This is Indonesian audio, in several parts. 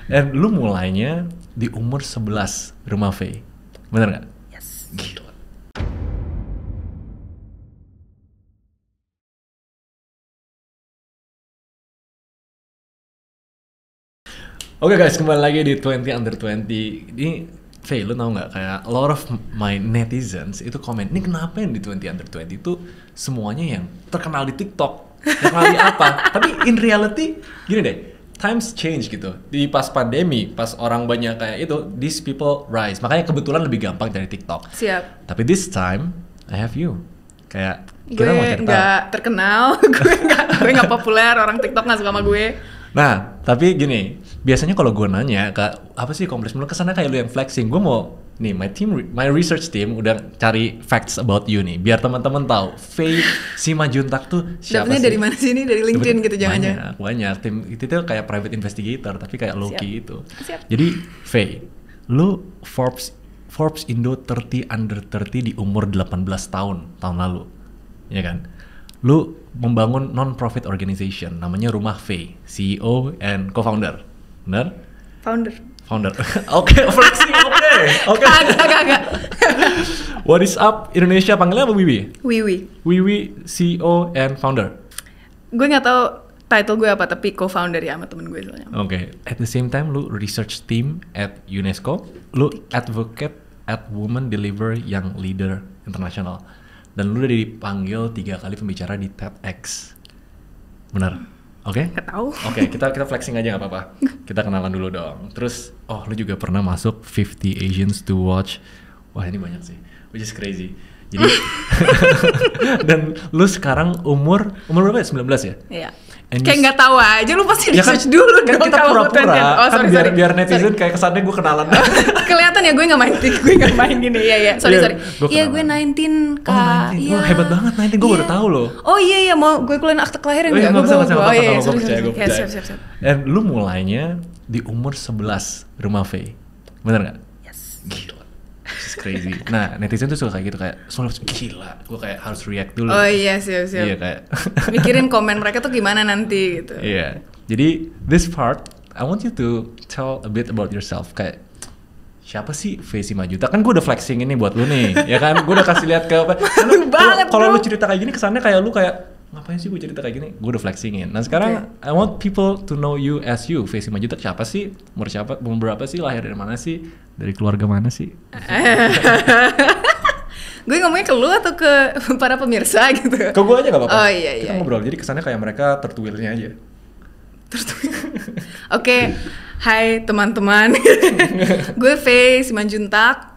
And lu mulainya di umur 11 rumah Faye. Bener gak? Yes. Gila. Oke guys, kembali lagi di 20 Under 20. Ini Faye, lu tau gak, kayak a lot of my netizens itu komen, ini kenapa yang di 20 Under 20 itu semuanya yang terkenal di TikTok, terkenal di apa. Tapi in reality, gini deh, times change gitu. Di pas pandemi, pas orang banyak kayak itu, these people rise. Makanya kebetulan lebih gampang dari TikTok. Siap. Tapi this time, I have you. Kayak kita mau Gue cerita. nggak terkenal, gue nggak populer, orang TikTok nggak suka sama gue. Nah, tapi gini, biasanya kalau gue nanya, Kak, apa sih accomplishment lu, kesana kayak lu yang flexing. Gue mau, nih, my research team udah cari facts about you nih, biar teman-teman tahu Faye Simajuntak tuh siapa Dapetnya sih? dari mana sih ini? Dari LinkedIn gitu jangan-jangan? Banyak. Tim itu tuh kayak private investigator, tapi kayak low-key itu. Siap. Jadi, Faye, lu Forbes Indo 30 Under 30 di umur 18 tahun lalu, ya kan? Lu membangun non-profit organization namanya Rumah Faye, CEO and co-founder, benar? Founder. Oke, flexing, oke. Agak. What is up Indonesia, panggilnya apa Wiwi? Wiwi. CEO and founder. Gue nggak tahu title gue apa, tapi co-founder ya sama temen gue soalnya. Oke. At the same time, lu research team at UNESCO, lu advocate at Women Deliver Young Leader International, dan lu udah dipanggil 3 kali pembicara di TEDx. Benar? Oke? Nggak tahu. Oke, kita flexing aja nggak apa-apa. Kita kenalan dulu dong. Terus, lu juga pernah masuk 50 Asians to Watch. Wah, ini banyak sih, which is crazy. Jadi, dan lu sekarang umur berapa ya? 19 ya? Iya. And Kayak nggak tahu aja, lu pasti ya kan, research dulu kan dong kita kalau mau pura-pura, 20. Oh, sorry, sorry. biar netizen Sorry. kayak kesannya gue kenalan. Kelihatan ya gue nggak main gini. Iya. Sorry. Iya, gue 19 Kak. Oh, 19. Iya. Wah, hebat banget 19, gue baru Iya. tahu loh. Oh iya, mau gue keluarin akte kelahiran Iya, nggak? nggak usah, Oh iya, gue sorry. percaya. Ya, siap. Dan lu mulainya di umur 11 rumah Faye, bener nggak? Yes. Gila, this is crazy. Nah, netizen tuh suka kayak gitu, kayak soalnya gila, gue kayak harus react dulu. Oh iya, siap. Iya, kayak Mikirin komen mereka tuh gimana nanti gitu. iya. Jadi this part, I want you to tell a bit about yourself. Kayak siapa sih Faye Simajuntak? Kan gue udah flexing ini buat lu nih, ya kan? Gue udah kasih lihat ke apa? Banget, Kalau bro. lu cerita kayak gini, kesannya kayak lu kayak ngapain sih gue cerita kayak gini? Gue udah flexingin. Nah sekarang I want people to know you as you. Faye Simajuntak siapa sih? Umur berapa sih? Lahir dari mana sih? Dari keluarga mana sih? Gue ngomongnya ke lu atau ke para pemirsa gitu? Ke gue aja gak apa-apa. Oh iya. Kita ngobrol. Jadi kesannya kayak mereka tertuilnya aja. Oke, hai teman-teman. Gue Faye Simajuntak.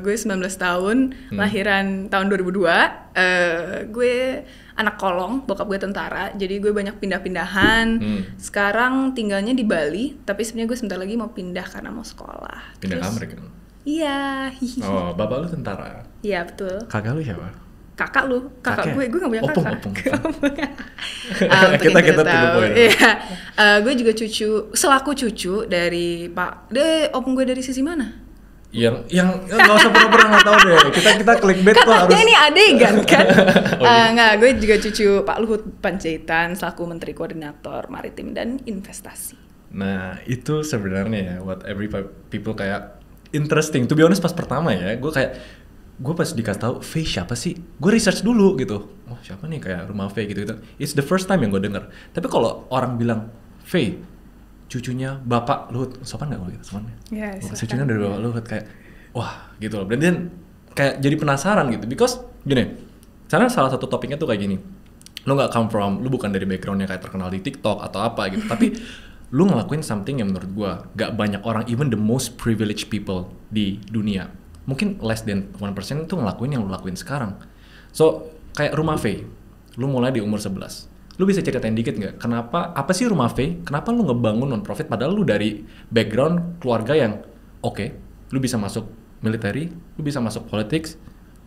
Gue 19 tahun, lahiran tahun 2002. Gue anak kolong, bokap gue tentara, jadi gue banyak pindah-pindahan. Sekarang tinggalnya di Bali, tapi sebenarnya gue sebentar lagi mau pindah karena mau sekolah. Pindah ke Amerika. Iya. Oh, bapak lu tentara. Iya betul. Kakak lu siapa? Kakak lu, kakak gue gak punya kakak. Opung. Kita Kita tahu. poin. Iya. Gue juga selaku cucu dari opung gue dari sisi mana? Yang nggak usah pura-pura nggak tahu deh. Kita clickbait tuh harus. Katanya ini adegan kan? Oh, iya. Nggak, gue juga cucu Pak Luhut Panjaitan selaku Menteri Koordinator Maritim dan Investasi. Nah itu sebenarnya ya, what every people kayak interesting. To be honest pas pertama ya, gue pas dikasih tahu Faye siapa sih, gue research dulu gitu. Oh siapa nih kayak rumah Faye gitu. It's the first time yang gue denger. Tapi kalau orang bilang Faye cucunya Bapak Luhut, sopan nggak kalau gitu sopan? Ya, Cucunya dari Bapak Luhut, kayak wah gitu loh. Dan kayak jadi penasaran gitu. Because gini, karena salah satu topiknya tuh kayak gini. Lu bukan dari backgroundnya kayak terkenal di TikTok atau apa gitu. Tapi lu ngelakuin something yang menurut gua gak banyak orang, even the most privileged people di dunia, mungkin less than 1% itu ngelakuin yang lu lakuin sekarang. So kayak rumah Faye, lu mulai di umur 11. Lu bisa ceritain dikit nggak? Apa sih rumah Faye? Kenapa lu ngebangun non-profit padahal lu dari background keluarga yang oke, lu bisa masuk military, lu bisa masuk politics.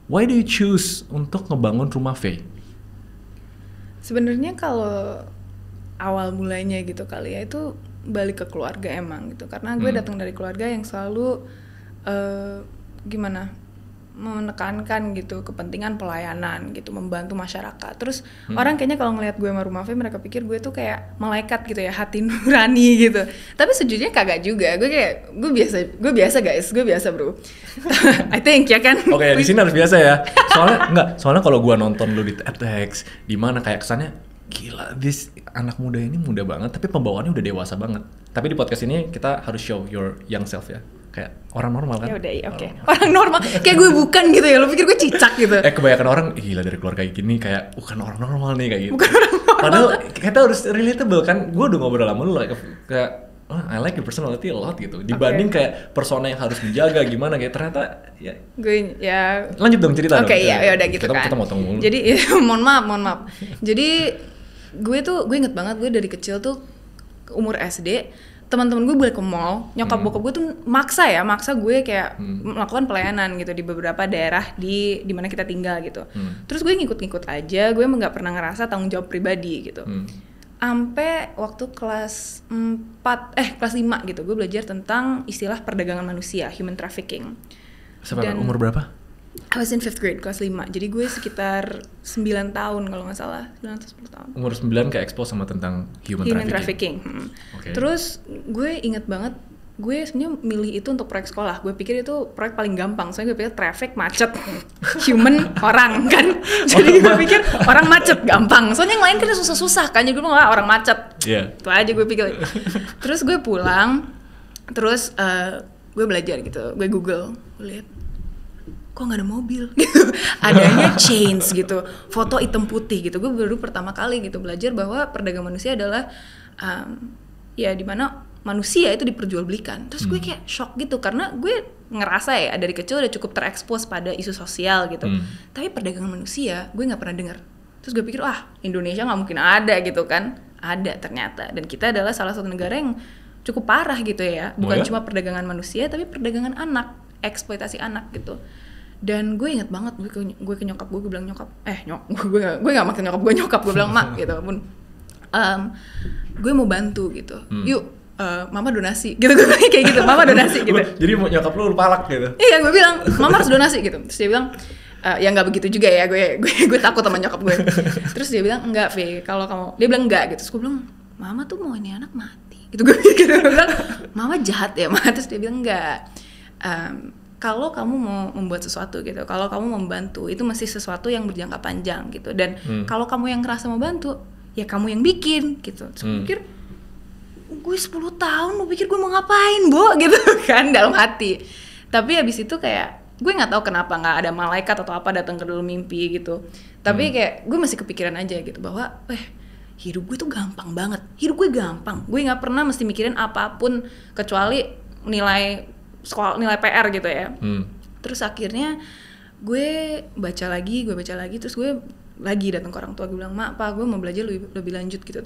Why do you choose untuk ngebangun rumah Faye? Sebenarnya kalau awal mulainya gitu kali ya, itu balik ke keluarga emang gitu. Karena gue datang dari keluarga yang selalu menekankan gitu kepentingan pelayanan gitu, membantu masyarakat. Terus orang kayaknya kalau ngelihat gue sama Rumafe mereka pikir gue tuh kayak malaikat gitu ya, hati nurani gitu. Tapi sejujurnya kagak juga. Gue kayak gue biasa guys, gue biasa bro. I think ya kan. Oke, di sini harus biasa ya. Soalnya kalau gue nonton lu di TEDx, di mana kayak kesannya gila, this anak muda ini muda banget, tapi pembawaannya udah dewasa banget. Tapi di podcast ini kita harus show your young self ya. Kayak orang normal kan? Ya udah, oke. Orang normal, kayak gue bukan gitu ya. Lo pikir gue cicak gitu? Kebanyakan orang, gila dari keluarga kayak gini, kayak bukan orang normal nih kayak gitu. Bukan orang normal. Padahal kita harus relatable kan. Gue udah ngobrol sama lu kayak, I like your personality a lot gitu. Dibanding kayak persona yang harus menjaga gimana kayak ternyata ya. Gue ya. Lanjut dong cerita dong. Oke, ya udah gitu kan. Kita motong mulu. Jadi mohon maaf. Jadi gue inget banget gue dari kecil tuh umur SD. Teman-teman gue boleh ke mall, nyokap bokap gue tuh maksa gue kayak melakukan pelayanan gitu di beberapa daerah di mana kita tinggal gitu. Terus gue ngikut-ngikut aja, gue emang nggak pernah ngerasa tanggung jawab pribadi gitu. Sampai waktu kelas 5 gitu, gue belajar tentang istilah perdagangan manusia, human trafficking. Umur berapa? I was in 5th grade, kelas 5. Jadi gue sekitar 9 tahun kalau nggak salah, 9 atau 10 tahun. Umur 9 kayak expose sama tentang human trafficking. Okay. Terus gue inget banget, gue sebenarnya milih itu untuk proyek sekolah. Gue pikir itu proyek paling gampang, soalnya gue pikir traffic, macet, human, orang kan. Jadi gue pikir orang macet gampang, soalnya yang lain kan susah-susah kan. Jadi gue bilang, orang macet. Itu aja gue pikir. Terus gue pulang, terus gue belajar gitu, gue Google, gue lihat kok nggak ada mobil gitu, adanya chains gitu, foto hitam putih gitu. Gue baru pertama kali gitu belajar bahwa perdagangan manusia adalah ya dimana manusia itu diperjualbelikan. Terus gue kayak shock gitu karena gue ngerasa ya dari kecil udah cukup terekspos pada isu sosial gitu, tapi perdagangan manusia gue nggak pernah dengar. Terus gue pikir Indonesia nggak mungkin ada gitu kan, ada ternyata. Dan kita adalah salah satu negara yang cukup parah gitu ya, bukan cuma perdagangan manusia tapi perdagangan anak, eksploitasi anak gitu. Dan gue inget banget gue ke nyokap gue bilang gue nggak makin nyokap gue bilang mak gitu pun gue mau bantu gitu, yuk mama donasi gitu. Gue bilang kayak gitu, mama donasi gitu. Jadi nyokap lu palak gitu? Iya, gue bilang mama harus donasi gitu. Terus dia bilang ya nggak begitu juga ya, gue takut sama nyokap gue. Terus dia bilang enggak Fe, kalau kamu, dia bilang enggak gitu. Terus gue bilang mama tuh mau ini anak mati gitu. Gue bilang mama jahat ya ma. Terus dia bilang enggak, kalau kamu mau membuat sesuatu gitu, kalau kamu mau membantu, itu mesti sesuatu yang berjangka panjang gitu. Dan kalau kamu yang ngerasa mau bantu, ya kamu yang bikin gitu. Terus gue pikir, gue 10 tahun, lu pikir gue mau ngapain, Bo? Gitu kan, dalam hati. Tapi habis itu kayak, gue gak tahu kenapa gak ada malaikat atau apa datang ke dalam mimpi gitu. Tapi kayak, gue masih kepikiran aja gitu, bahwa hidup gue tuh gampang banget. Hidup gue gampang. Gue gak pernah mesti mikirin apapun, kecuali nilai sekolah, nilai PR gitu ya. Terus akhirnya gue baca lagi, terus gue lagi datang ke orang tua, gue bilang mak, pak, gue mau belajar lebih lanjut gitu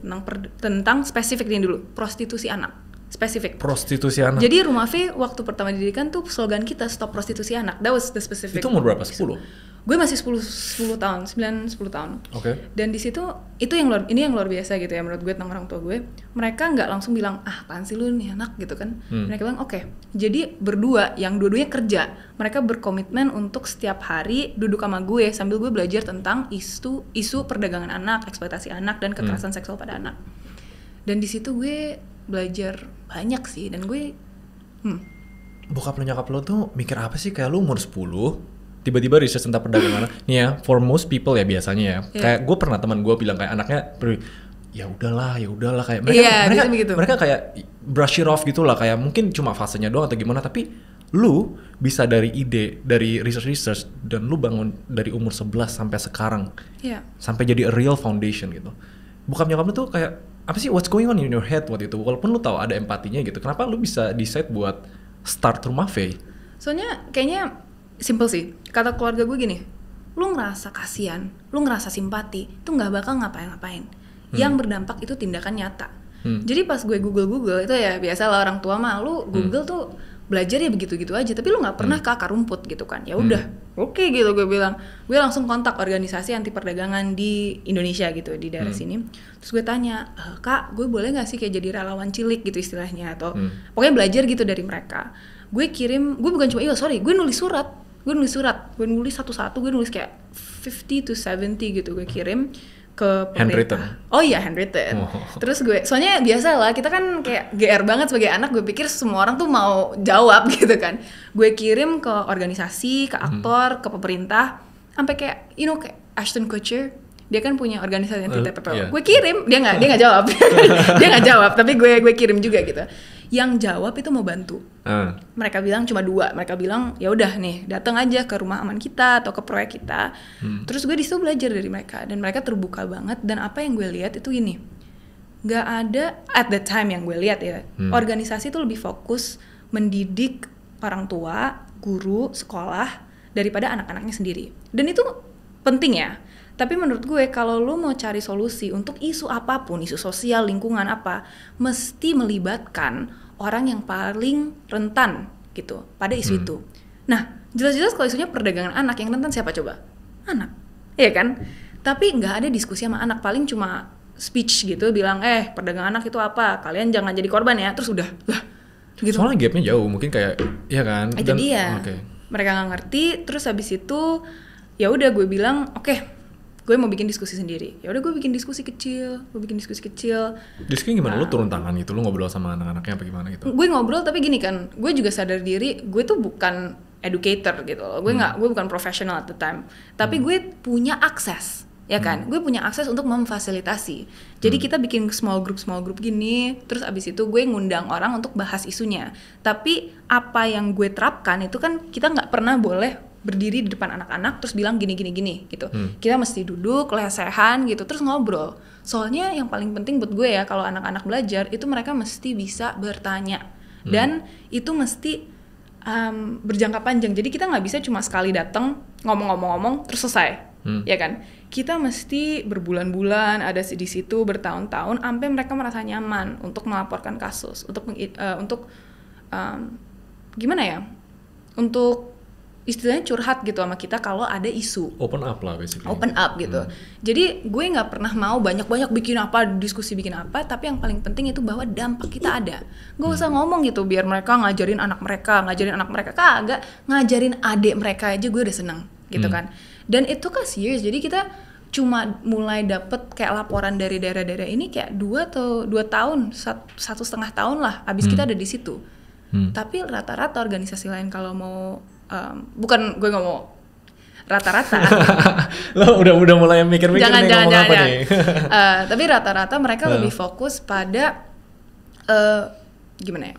tentang spesifik ini dulu, prostitusi anak, spesifik. Prostitusi anak. Jadi Rumafe waktu pertama didirikan tuh slogan kita stop prostitusi anak. That was the specific. Itu umur berapa? 10? Gue masih 10 tahun, 9-10 tahun. Oke. Dan di situ itu yang luar biasa gitu ya menurut gue tentang orang tua gue. Mereka nggak langsung bilang apaan sih lu nih anak gitu kan. Mereka bilang oke. Jadi berdua yang dua-duanya kerja. Mereka berkomitmen untuk setiap hari duduk sama gue sambil gue belajar tentang isu perdagangan anak, eksploitasi anak dan kekerasan seksual pada anak. Dan di situ gue belajar banyak sih, dan gue Bokap lo nyokap lo tuh mikir apa sih, kayak lu umur 10 tiba-tiba research tentang perdagangan anak. Nih ya, for most people ya biasanya ya. Kayak gue pernah teman gue bilang kayak anaknya ya udahlah kayak mereka kayak brush it off gitu lah, kayak mungkin cuma fasenya doang atau gimana, tapi lu bisa dari ide, dari research dan lu bangun dari umur 11 sampai sekarang. Sampai jadi a real foundation gitu. Bokap nyokap lu tuh kayak apa sih, what's going on in your head waktu itu? Walaupun lu tahu ada empatinya gitu, kenapa lu bisa decide buat start Rumafe? Soalnya kayaknya simple sih, kata keluarga gue gini, lu ngerasa kasihan, lu ngerasa simpati, itu nggak bakal ngapain-ngapain. Yang berdampak itu tindakan nyata. Jadi pas gue Google itu ya biasalah orang tua mah, lu Google tuh belajar ya begitu-gitu aja, tapi lu nggak pernah ke akar rumput gitu kan. Ya udah, oke gitu gue bilang, gue langsung kontak organisasi anti perdagangan di Indonesia gitu di daerah sini. Terus gue tanya, kak, gue boleh nggak sih kayak jadi relawan cilik gitu istilahnya, atau pokoknya belajar gitu dari mereka. Gue bukan cuma gue nulis surat. gue nulis surat, gue nulis satu-satu, gue nulis kayak 50 to 70 gitu, gue kirim ke pemerintah. Handwritten? Oh iya, handwritten. Terus gue, soalnya biasa lah, kita kan kayak GR banget sebagai anak, gue pikir semua orang tuh mau jawab gitu kan. Gue kirim ke organisasi, ke aktor, ke pemerintah, sampai kayak, kayak Ashton Kutcher, dia kan punya organisasi anti TPPO. Yeah. Gue kirim, dia nggak jawab, dia nggak jawab, tapi gue kirim juga gitu. Yang jawab itu mau bantu. Mereka bilang cuma 2. Mereka bilang ya udah nih, datang aja ke rumah aman kita atau ke proyek kita. Terus gue di situ belajar dari mereka, dan mereka terbuka banget. Dan apa yang gue lihat itu ini, nggak ada at the time yang gue lihat ya, organisasi itu lebih fokus mendidik orang tua, guru, sekolah daripada anak-anaknya sendiri. Dan itu penting ya. Tapi menurut gue kalau lu mau cari solusi untuk isu apapun, isu sosial, lingkungan apa, mesti melibatkan orang yang paling rentan gitu pada isu itu. Nah, jelas-jelas kalau isunya perdagangan anak, yang rentan siapa coba? Anak, iya kan? Tapi nggak ada diskusi sama anak, paling cuma speech gitu, bilang perdagangan anak itu apa? Kalian jangan jadi korban ya. Terus udah lah. Gitu. Soalnya gapnya jauh, mungkin kayak, iya kan? Itu dia. Mereka nggak ngerti. Terus habis itu ya udah gue bilang gue mau bikin diskusi sendiri. Ya udah gue bikin diskusi kecil. Diskusi gimana? Lu turun tangan gitu, lu ngobrol sama anak-anaknya apa gimana gitu? Gue ngobrol, tapi gini kan, gue juga sadar diri, gue tuh bukan educator gitu loh. Gue bukan professional at the time. Tapi gue punya akses, ya kan? Gue punya akses untuk memfasilitasi. Jadi kita bikin small group gini, terus abis itu gue ngundang orang untuk bahas isunya. Tapi apa yang gue terapkan itu kan kita nggak pernah boleh berdiri di depan anak-anak terus bilang gini gitu. Kita mesti duduk lesehan gitu terus ngobrol. Soalnya yang paling penting buat gue ya, kalau anak-anak belajar itu mereka mesti bisa bertanya. Dan itu mesti berjangka panjang. Jadi kita nggak bisa cuma sekali datang ngomong-ngomong terus selesai. Ya kan? Kita mesti berbulan-bulan ada di situ, bertahun-tahun sampai mereka merasa nyaman untuk melaporkan kasus, untuk gimana ya? Untuk istilahnya curhat gitu sama kita kalau ada isu. Open up lah basically. Open up gitu. Jadi gue nggak pernah mau banyak-banyak bikin apa, diskusi bikin apa, tapi yang paling penting itu bahwa dampak kita ada. Gak usah ngomong gitu biar mereka ngajarin anak mereka, kagak, ngajarin adik mereka aja gue udah seneng gitu kan. Dan itu kan serius, jadi kita cuma mulai dapet kayak laporan dari daerah-daerah ini kayak 2 tahun, 1,5 tahun lah, abis kita ada di situ. Tapi rata-rata organisasi lain kalau mau bukan gue nggak mau rata-rata. Lo udah mulai mikir-mikir nih ngomong apa nih. Tapi rata-rata mereka lebih fokus pada gimana ya?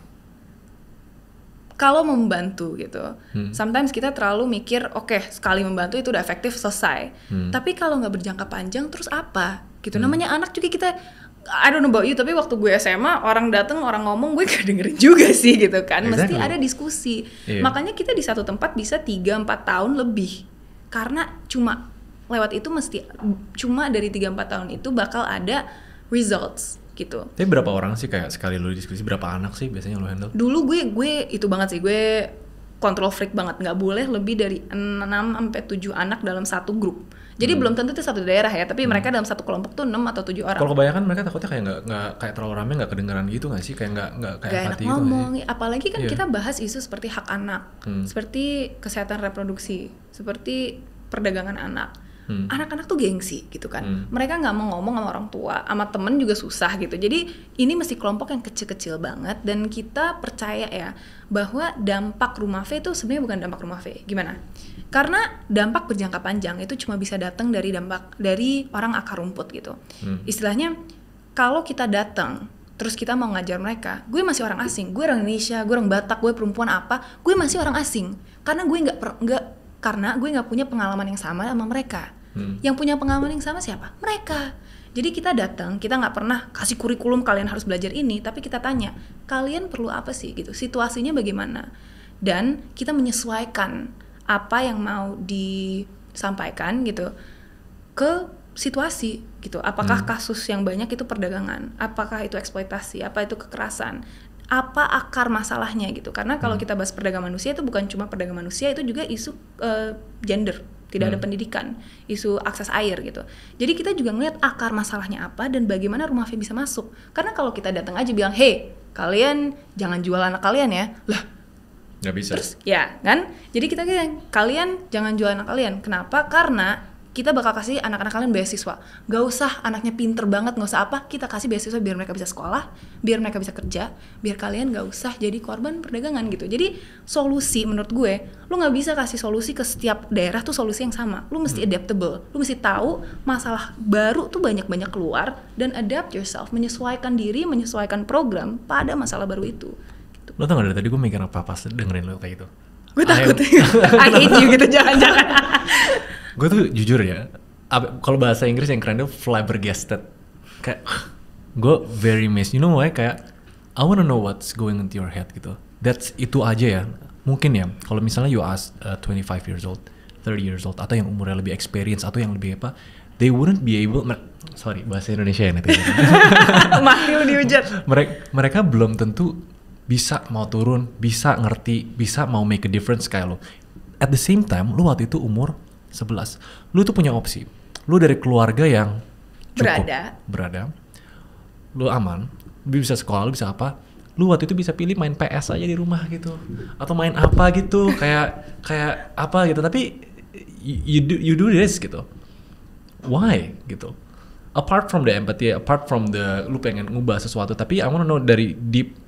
Kalau membantu gitu. Sometimes kita terlalu mikir, sekali membantu itu udah efektif, selesai. Tapi kalau nggak berjangka panjang terus apa? Gitu. Namanya anak juga kita, I don't know about you, tapi waktu gue SMA orang datang, orang ngomong, gue gak dengerin juga sih gitu kan. Mesti ada diskusi. Makanya kita di satu tempat bisa 3-4 tahun lebih. Karena cuma lewat itu cuma dari 3-4 tahun itu bakal ada results gitu. Tapi berapa orang sih kayak sekali lu diskusi, berapa anak sih biasanya lu handle? Dulu gue itu banget sih, gue control freak banget. Gak boleh lebih dari 6-7 anak dalam satu grup. Jadi belum tentu itu satu daerah ya, tapi mereka dalam satu kelompok tuh 6 atau 7 orang. Kalau kebanyakan mereka takutnya kayak nggak kayak terlalu ramai, nggak kedengeran gitu nggak sih, kayak nggak kayak enak empati ngomong gitu. Apalagi kan kita bahas isu seperti hak anak, seperti kesehatan reproduksi, seperti perdagangan anak. Anak-anak tuh gengsi gitu kan. Mereka nggak mau ngomong sama orang tua, sama temen juga susah gitu. Jadi ini mesti kelompok yang kecil-kecil banget, dan kita percaya ya bahwa dampak rumah V itu sebenarnya bukan dampak rumah V. Gimana? Karena dampak berjangka panjang itu cuma bisa datang dari orang akar rumput gitu. Istilahnya kalau kita datang terus kita mau ngajar mereka, gue masih orang asing, gue orang Indonesia, gue orang Batak, gue perempuan apa, gue masih orang asing. Karena gue nggak punya pengalaman yang sama mereka. Yang punya pengalaman yang sama siapa? Mereka. Jadi kita datang, kita nggak pernah kasih kurikulum kalian harus belajar ini, tapi kita tanya, kalian perlu apa sih gitu? Situasinya bagaimana? Dan kita menyesuaikan apa yang mau disampaikan gitu ke situasi gitu. Apakah kasus yang banyak itu perdagangan? Apakah itu eksploitasi? Apa itu kekerasan? Apa akar masalahnya gitu? Karena kalau kita bahas perdagangan manusia itu bukan cuma perdagangan manusia, itu juga isu gender, tidak ada pendidikan, isu akses air gitu. Jadi kita juga ngeliat akar masalahnya apa dan bagaimana rumah V bisa masuk. Karena kalau kita datang aja bilang, hey kalian jangan jual anak kalian ya, lah Nggak bisa. Terus ya kan, jadi kita kalian jangan jual anak kalian. Kenapa? Karena kita bakal kasih anak-anak kalian beasiswa. Gak usah anaknya pinter banget, gak usah apa, kita kasih beasiswa biar mereka bisa sekolah, biar mereka bisa kerja, biar kalian gak usah jadi korban perdagangan gitu. Jadi solusi menurut gue, lu gak bisa kasih solusi ke setiap daerah tuh solusi yang sama. Lu mesti adaptable, lu mesti tahu masalah baru tuh banyak-banyak keluar, dan adapt yourself, menyesuaikan diri, menyesuaikan program pada masalah baru itu. Gitu. Lo tau gak dari tadi gue mikir apa pas dengerin lo kayak gitu? Gue takut, I hate you gitu, jangan-jangan. Gue tuh jujur ya, kalau bahasa Inggris yang keren tuh flabbergasted. Kayak gue very amazed. You know why? Kayak I wanna know what's going into your head gitu. That's itu aja ya. Mungkin ya, kalau misalnya you ask 25 years old, 30 years old, atau yang umurnya lebih experience, atau yang lebih apa, they wouldn't be able, sorry bahasa Indonesia ya nanti. Mahil dihujat. Mereka belum tentu bisa mau turun, bisa ngerti, bisa mau make a difference kayak lo. At the same time, lu waktu itu umur 11. Lu tuh punya opsi. Lu dari keluarga yang cukup berada. Lu aman, lu bisa sekolah, lu bisa apa. Lu waktu itu bisa pilih main PS aja di rumah gitu. Atau main apa gitu, kayak apa gitu. Tapi you do this gitu. Why gitu? Apart from the empathy, apart from the lu pengen ngubah sesuatu, tapi I wanna know dari deep,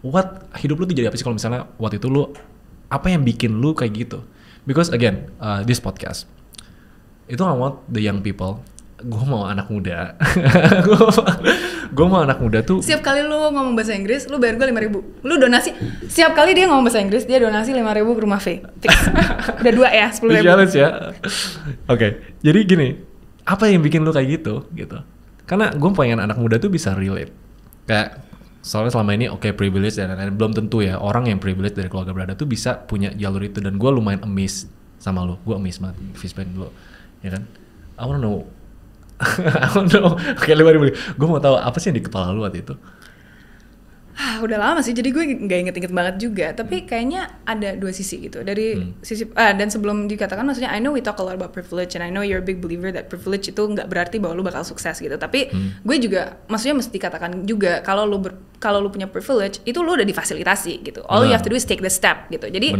what hidup lu tuh jadi apa sih kalau misalnya waktu itu lu, apa yang bikin lu kayak gitu? Because again, this podcast, itu I want the young people. Gue mau anak muda. Gue mau anak muda tuh. Setiap kali lu ngomong bahasa Inggris, lu bayar gue 5.000. Lu donasi. Setiap kali dia ngomong bahasa Inggris, dia donasi 5.000 ke rumah V. Fix. Udah 2 ya, 10.000. Challenge ya. Oke, jadi gini, apa yang bikin lu kayak gitu? Karena gue pengen anak muda tuh bisa relate. Kayak soalnya selama ini privilege dan lain-lain, belum tentu ya orang yang privilege dari keluarga berada tuh bisa punya jalur itu, dan gue lumayan amazed sama lo. Gue amazed banget, fishback dulu, ya kan? I wanna know. Oke, 5.000. Gue mau tahu apa sih yang di kepala lu waktu itu? Udah lama sih, jadi gue nggak inget-inget banget juga. Tapi kayaknya ada dua sisi gitu. Dari sisi dan sebelum dikatakan, maksudnya I know we talk a lot about privilege, and I know you're a big believer that privilege itu nggak berarti bahwa lu bakal sukses gitu. Tapi gue juga, maksudnya mesti katakan juga kalau lu punya privilege itu lu udah difasilitasi gitu. All you have to do is take the step gitu. Jadi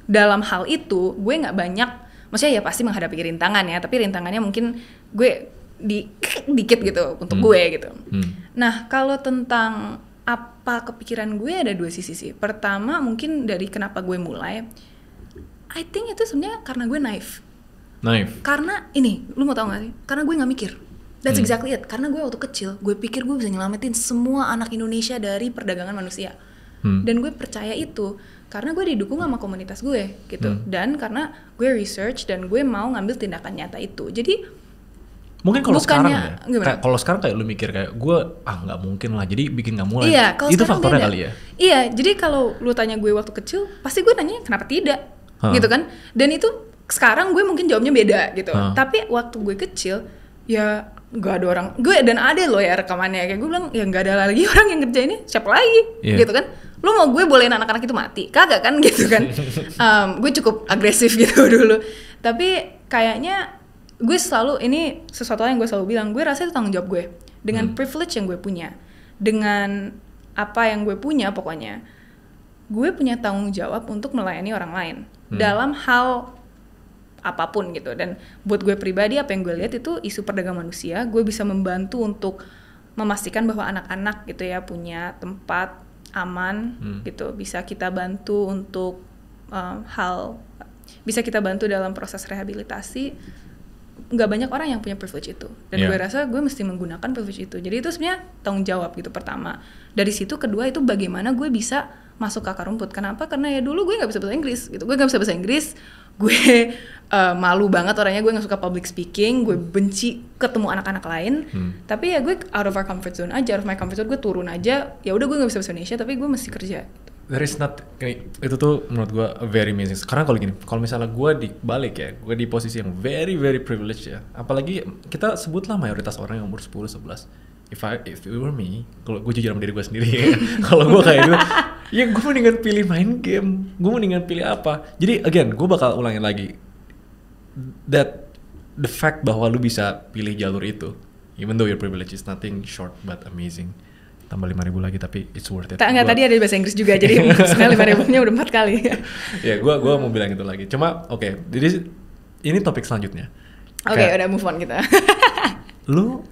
dalam hal itu gue nggak banyak, maksudnya ya pasti menghadapi rintangan ya. Tapi rintangannya mungkin gue dikit gitu untuk gue gitu. Nah kalau tentang apa kepikiran gue, ada dua sisi sih. Pertama mungkin dari kenapa gue mulai, I think itu sebenarnya karena gue naif. Karena ini, lu mau tau gak sih? Karena gue gak mikir. That's exactly it. Karena gue waktu kecil, gue pikir gue bisa nyelamatin semua anak Indonesia dari perdagangan manusia. Dan gue percaya itu karena gue didukung sama komunitas gue gitu. Dan karena gue research dan gue mau ngambil tindakan nyata itu. Jadi mungkin kalau sekarang ya, kalau sekarang kayak lu mikir kayak gue nggak mungkin lah, jadi bikin nggak mulai. Iya, itu faktornya beda kali ya. Iya, jadi kalau lu tanya gue waktu kecil, pasti gue nanya kenapa tidak, gitu kan? Dan itu sekarang gue mungkin jawabnya beda gitu. Tapi waktu gue kecil, ya nggak ada orang. Gue dan ada loh ya rekamannya, kayak gue bilang ya nggak ada lagi orang yang ngerjainnya, siapa lagi, gitu kan? Lu mau gue bolehin anak-anak itu mati? Kagak kan, gitu kan? Gue cukup agresif gitu dulu. Tapi kayaknya gue selalu, ini sesuatu yang gue selalu bilang, gue rasa itu tanggung jawab gue dengan privilege yang gue punya, dengan apa yang gue punya, pokoknya gue punya tanggung jawab untuk melayani orang lain dalam hal apapun gitu. Dan buat gue pribadi, apa yang gue lihat itu isu perdagangan manusia, gue bisa membantu untuk memastikan bahwa anak-anak gitu ya punya tempat aman gitu, bisa kita bantu untuk bisa kita bantu dalam proses rehabilitasi. Nggak banyak orang yang punya privilege itu, dan gue rasa gue mesti menggunakan privilege itu. Jadi itu sebenarnya tanggung jawab gitu pertama. Dari situ kedua itu bagaimana gue bisa masuk ke akar rumput. Kenapa? Karena ya dulu gue nggak bisa bahasa Inggris gitu. Gue nggak bisa bahasa Inggris, gue malu banget orangnya, gue nggak suka public speaking, gue benci ketemu anak-anak lain. Tapi ya gue out of our comfort zone aja, out of my comfort zone, gue turun aja. Ya udah gue nggak bisa bahasa Indonesia, tapi gue mesti kerja. There is not, itu tuh menurut gue very amazing. Karena kalau gini, kalau misalnya gue dibalik ya, gue di posisi yang very very privileged ya. Apalagi kita sebutlah mayoritas orang yang umur 10-11. If it were me, kalau gue jujur sama diri gue sendiri ya, kalau gue kayak gitu, ya gue mendingan pilih main game, gue mendingan pilih apa. Jadi again, gue bakal ulangin lagi, that the fact bahwa lu bisa pilih jalur itu, even though your privilege is nothing short but amazing. tambah 5.000 lagi tapi it's worth it. Enggak, tadi ada bahasa Inggris juga jadi sebenarnya 5.000-nya udah 4 kali. Ya, gua mau bilang itu lagi. Cuma oke, jadi ini topik selanjutnya. Oke, udah move on kita. Lu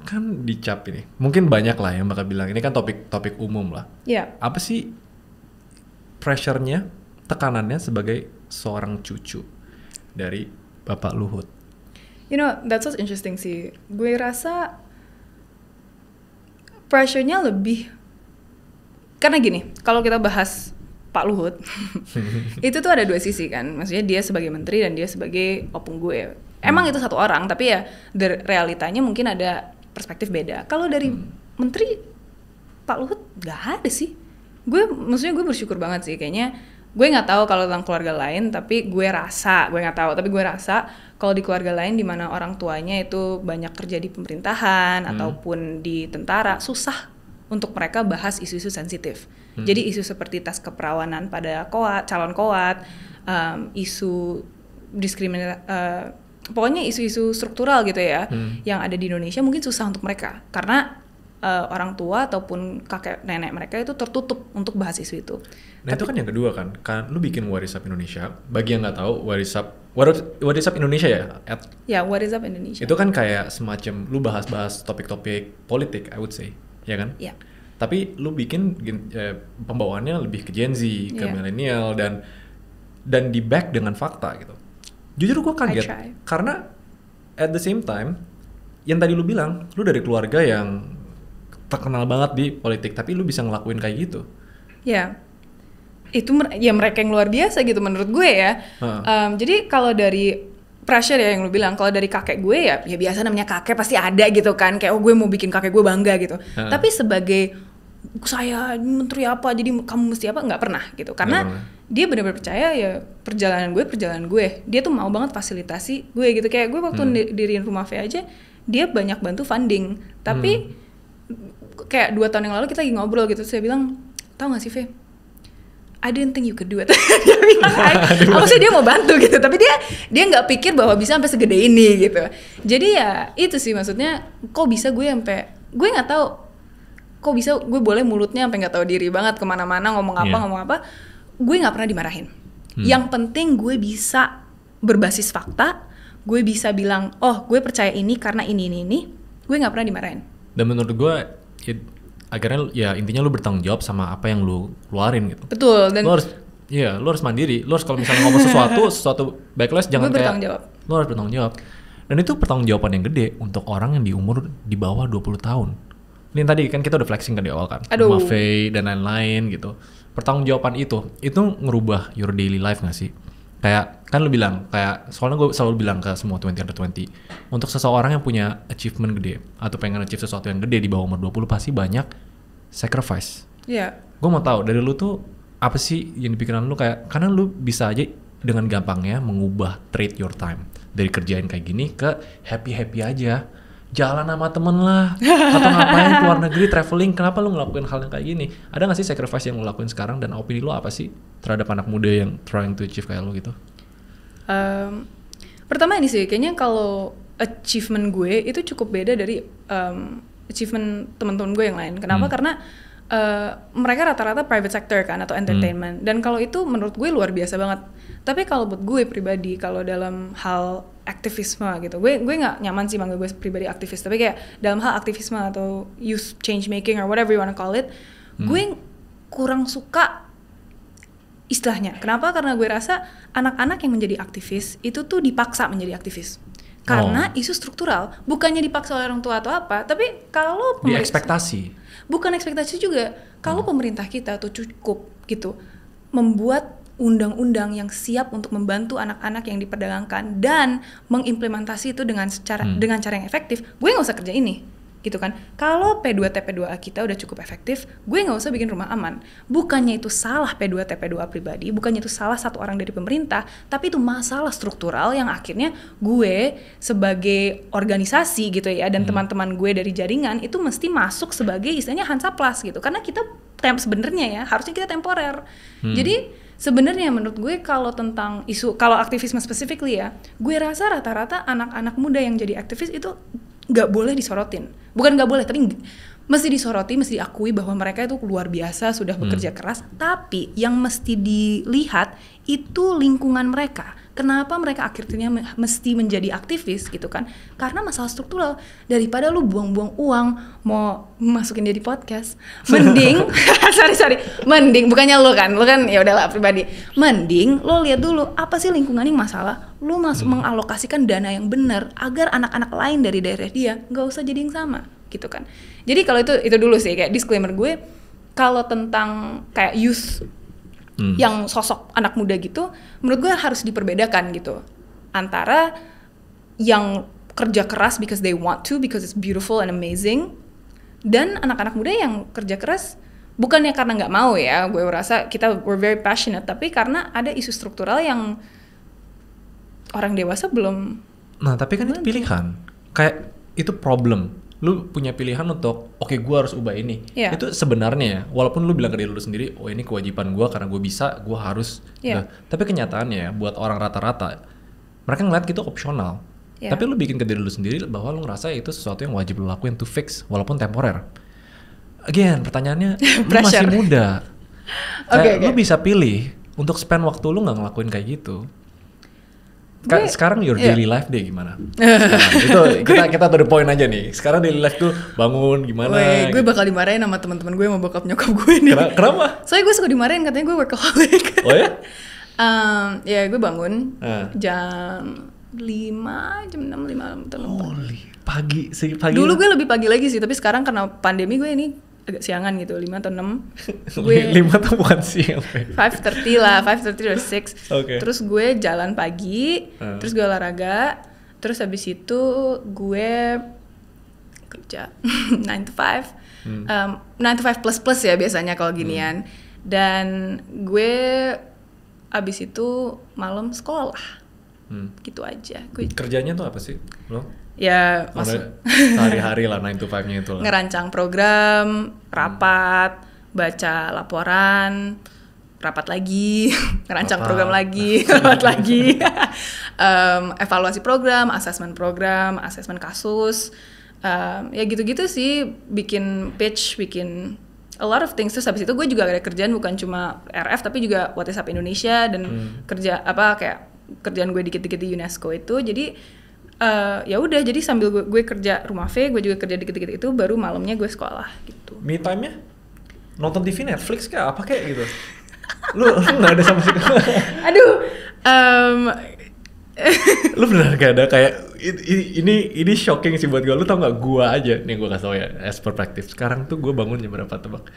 kan dicap ini. Mungkin banyak lah yang bakal bilang ini kan topik umum lah. Iya. Apa sih pressure-nya, tekanannya sebagai seorang cucu dari Bapak Luhut? You know, that's so interesting sih. Gue rasa pressure-nya lebih karena gini, kalau kita bahas Pak Luhut, itu tuh ada dua sisi kan. Maksudnya dia sebagai menteri dan dia sebagai opung gue. Emang itu satu orang, tapi ya realitanya mungkin ada perspektif beda. Kalau dari menteri Pak Luhut gak ada sih. Maksudnya gue bersyukur banget sih. Kayaknya gue nggak tahu kalau tentang keluarga lain, tapi gue rasa kalau di keluarga lain di mana orang tuanya itu banyak kerja di pemerintahan ataupun di tentara, susah untuk mereka bahas isu-isu sensitif. Jadi isu seperti tes keperawanan pada calon koat, isu diskriminasi, pokoknya isu-isu struktural gitu ya, yang ada di Indonesia mungkin susah untuk mereka karena orang tua ataupun kakek nenek mereka itu tertutup untuk bahas isu itu. Nah itu kan yang kedua kan lu bikin What Is Up Indonesia. Bagi yang nggak tahu What Is Up Indonesia ya? Ya, What Is Up Indonesia. Itu kan kayak semacam lu bahas-bahas topik-topik politik, I would say, ya kan? Iya. Tapi lu bikin pembawaannya lebih ke Gen Z, ke milenial dan di back dengan fakta gitu. Jujur gue kaget karena at the same time yang tadi lu bilang, lu dari keluarga yang terkenal banget di politik, tapi lu bisa ngelakuin kayak gitu. Ya, itu ya mereka yang luar biasa gitu menurut gue ya. Jadi kalau dari pressure ya yang lu bilang, kalau dari kakek gue ya biasa namanya kakek pasti ada gitu kan, kayak gue mau bikin kakek gue bangga gitu. Tapi sebagai saya menteri apa, jadi kamu mesti apa, nggak pernah gitu. Karena dia benar-benar percaya ya perjalanan gue. Dia tuh mau banget fasilitasi gue gitu. Kayak gue waktu diriin Rumah V aja, dia banyak bantu funding. Tapi kayak 2 tahun yang lalu kita lagi ngobrol gitu, saya bilang, tau gak sih V, I didn't think you could do it. Dia bilang, apa sih dia mau bantu gitu, tapi dia nggak pikir bahwa bisa sampai segede ini gitu. Jadi ya itu sih maksudnya, kok bisa gue nggak tahu, kok bisa gue boleh mulutnya sampai nggak tahu diri banget kemana-mana ngomong apa, gue nggak pernah dimarahin. Yang penting gue bisa berbasis fakta, gue bisa bilang, oh gue percaya ini karena ini, gue nggak pernah dimarahin. Dan menurut gue akhirnya ya intinya lu bertanggung jawab sama apa yang lu keluarin gitu. Betul. Dan lu harus mandiri. Lu harus kalau misalnya ngomong sesuatu backlash jangan kayak lu harus bertanggung jawab. Dan itu pertanggungjawaban yang gede untuk orang yang di umur di bawah 20 tahun. Ini tadi kan kita udah flexing kan di awal kan. Rumah V dan lain-lain gitu. Pertanggungjawaban itu ngerubah your daily life gak sih? Kayak kan lu bilang, kayak soalnya gue selalu bilang ke semua 20 under 20, untuk seseorang yang punya achievement gede atau pengen achieve sesuatu yang gede di bawah umur 20 pasti banyak sacrifice. Iya. Gue mau tahu dari lu tuh apa sih yang di pikiran lu, kayak karena lu bisa aja dengan gampangnya mengubah trade your time dari kerjaan kayak gini ke happy aja, jalan sama temen lah atau ngapain keluar negeri traveling. Kenapa lu ngelakuin hal yang kayak gini? Ada nggak sih sacrifice yang lu lakuin sekarang, dan opini lu apa sih terhadap anak muda yang trying to achieve kayak lu gitu? Pertama ini sih kayaknya kalau achievement gue itu cukup beda dari achievement teman-teman gue yang lain. Kenapa? Karena mereka rata-rata private sector kan atau entertainment, dan kalau itu menurut gue luar biasa banget. Tapi kalau buat gue pribadi, kalau dalam hal aktivisme gitu, gue nggak nyaman sih manggil gue pribadi aktivis, tapi kayak dalam hal aktivisme atau youth change making or whatever you wanna call it, gue kurang suka istilahnya. Kenapa? Karena gue rasa anak-anak yang menjadi aktivis itu tuh dipaksa menjadi aktivis. Karena isu struktural, bukannya dipaksa oleh orang tua atau apa, tapi kalau ekspektasi. Bukan ekspektasi juga. Kalau pemerintah kita tuh cukup gitu membuat undang-undang yang siap untuk membantu anak-anak yang diperdagangkan dan mengimplementasi itu dengan cara yang efektif, gue nggak usah kerja ini, gitu kan. Kalau P2T P2A kita udah cukup efektif, gue nggak usah bikin rumah aman. Bukannya itu salah P2T P2A pribadi, bukannya itu salah satu orang dari pemerintah, tapi itu masalah struktural yang akhirnya gue sebagai organisasi gitu ya, dan teman-teman gue dari jaringan itu mesti masuk sebagai istilahnya Hansaplas gitu, karena kita sebenarnya ya harusnya kita temporer. Jadi sebenarnya menurut gue kalau tentang isu, kalau aktivisme specifically ya, gue rasa rata-rata anak-anak muda yang jadi aktivis itu nggak boleh disorotin. Bukan nggak boleh, tapi mesti disoroti, mesti diakui bahwa mereka itu luar biasa sudah bekerja keras, tapi yang mesti dilihat itu lingkungan mereka. Kenapa mereka akhirnya mesti menjadi aktivis gitu kan? Karena masalah struktural. Daripada lu buang-buang uang mau masukin dia di podcast, mending sorry, mending bukannya lu kan ya udahlah pribadi. Mending lo lihat dulu apa sih lingkungan yang masalah, lu mengalokasikan dana yang benar agar anak-anak lain dari daerah dia nggak usah jadi yang sama gitu kan. Jadi kalau itu dulu sih kayak disclaimer gue, kalau tentang kayak youth yang sosok anak muda gitu, menurut gue harus diperbedakan gitu antara yang kerja keras because they want to, because it's beautiful and amazing, dan anak-anak muda yang kerja keras bukannya karena nggak mau ya, gue rasa we're very passionate, tapi karena ada isu struktural yang orang dewasa belum. Nah tapi kan itu pilihan, kayak itu problem. Lu punya pilihan untuk oke, gue harus ubah ini. Itu sebenarnya ya, walaupun lu bilang ke diri lu sendiri, oh ini kewajiban gue karena gue bisa, gue harus. Tapi kenyataannya ya, buat orang rata-rata mereka ngeliat gitu opsional. Tapi lu bikin ke diri lu sendiri bahwa lu ngerasa itu sesuatu yang wajib lu lakuin to fix walaupun temporer. Again, pertanyaannya lu masih muda. Lu bisa pilih untuk spend waktu lu nggak ngelakuin kayak gitu. Sekarang your daily life deh gimana? Itu kita to the point aja nih. Sekarang daily life tuh bangun gimana? Gue bakal dimarahin sama teman-teman gue sama bokap nyokap gue nih. Kenapa? Soalnya gue suka dimarahin, katanya gue workaholic. Oh ya? Ya gue bangun jam 5, jam 6 atau 6. Holy, pagi. Dulu gue lebih pagi lagi sih, tapi sekarang karena pandemi gue ini agak siangan gitu, 5 atau 6. Gue 5 atau bukan siang. 5:30 lah, 5:30 or 6. Okay. Terus gue jalan pagi, terus gue olahraga, terus habis itu gue kerja 9 to 5. 9 to 5 plus ya biasanya kalau ginian. Dan gue abis itu malam sekolah. Gitu aja. Kerjanya tuh apa sih lo? Ya masuk sehari-hari lah 9 to 5-nya itu lah. Ngerancang program, rapat, baca laporan, rapat lagi, ngerancang program lagi, rapat lagi, evaluasi program, asesmen kasus, ya gitu-gitu sih, bikin pitch, bikin a lot of things. Terus habis itu gue juga ada kerjaan bukan cuma RF tapi juga WhatsApp Indonesia dan kerjaan gue dikit-dikit di UNESCO itu. Jadi ya udah, jadi sambil gue kerja rumah V, gue juga kerja dikit-dikit itu, baru malamnya gue sekolah gitu. Me time-nya? Nonton TV, Netflix kayak apa kayak gitu? Lu nggak ada sama sekali? Aduh, lu benar gak ada kayak ini shocking sih buat gue. Lu tau nggak, gue aja nih, gue kasih tau ya as perspektif. Sekarang tuh gue bangun jam berapa tebak?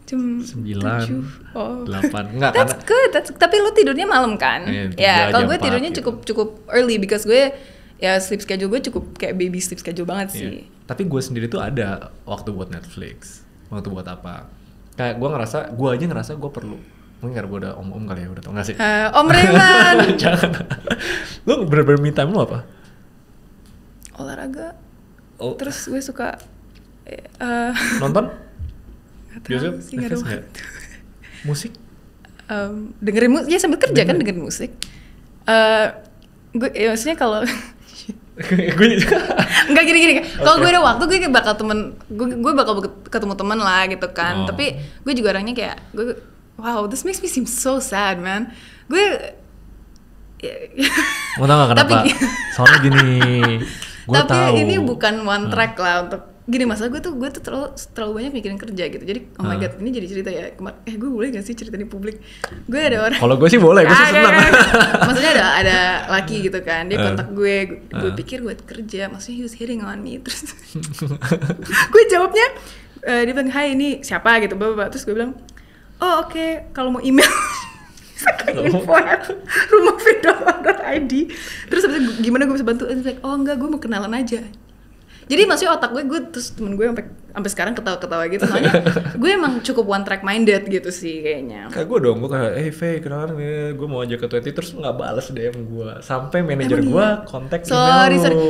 Jam 9, 8. Enggak, that's good. Tapi lu tidurnya malam kan? Ya, kalau gue tidurnya gitu. cukup early because gue ya sleep schedule gue cukup kayak baby sleep schedule banget sih. Tapi gue sendiri tuh ada waktu buat Netflix, waktu buat apa? Kayak gue aja ngerasa gue perlu. Mungkin karena gue udah om kali ya, udah tau gak sih? Om Reman. Jangan. Lu bener-bener me time lu apa? Olahraga. Terus gue suka nonton? Biasa sih, gak ada waktu. Musik? Dengerin musik, ya sambil kerja kan dengerin musik. Gue ya maksudnya kalau nggak gini. Kalau gue ada waktu gue bakal ketemu teman lah gitu kan. Tapi gue juga orangnya kayak wow, this makes me seem so sad man. Gue mau tau gak kenapa? Soalnya gini, gue tahu. Tapi ini bukan one track lah untuk gini, masalah gue tuh terlalu banyak mikirin kerja gitu. Jadi oh my god, ini jadi cerita ya. Gue boleh gak sih cerita di publik? Gue ada orang. Kalau gue sih boleh, gue sih senang. Maksudnya ada laki gitu kan, dia kontak gue pikir gue kerja, maksudnya he was hitting on me. Terus gue jawabnya, dia bilang, hai ini siapa gitu, bapak. Terus gue bilang, oh oke, kalau mau email rumahfirdaus.id. Terus habis itu gimana gue bisa bantu? Like, oh enggak, gue mau kenalan aja. Jadi maksudnya otak gue terus temen gue sampai sekarang ketawa-ketawa gitu. Soalnya gue emang cukup one track minded gitu sih kayaknya. Kayak gue dong, gue kayak, Faye kenalan gue mau ajak ke Twitter, terus nggak balas DM gue. Sampai manajer gue kontak email. Sorry.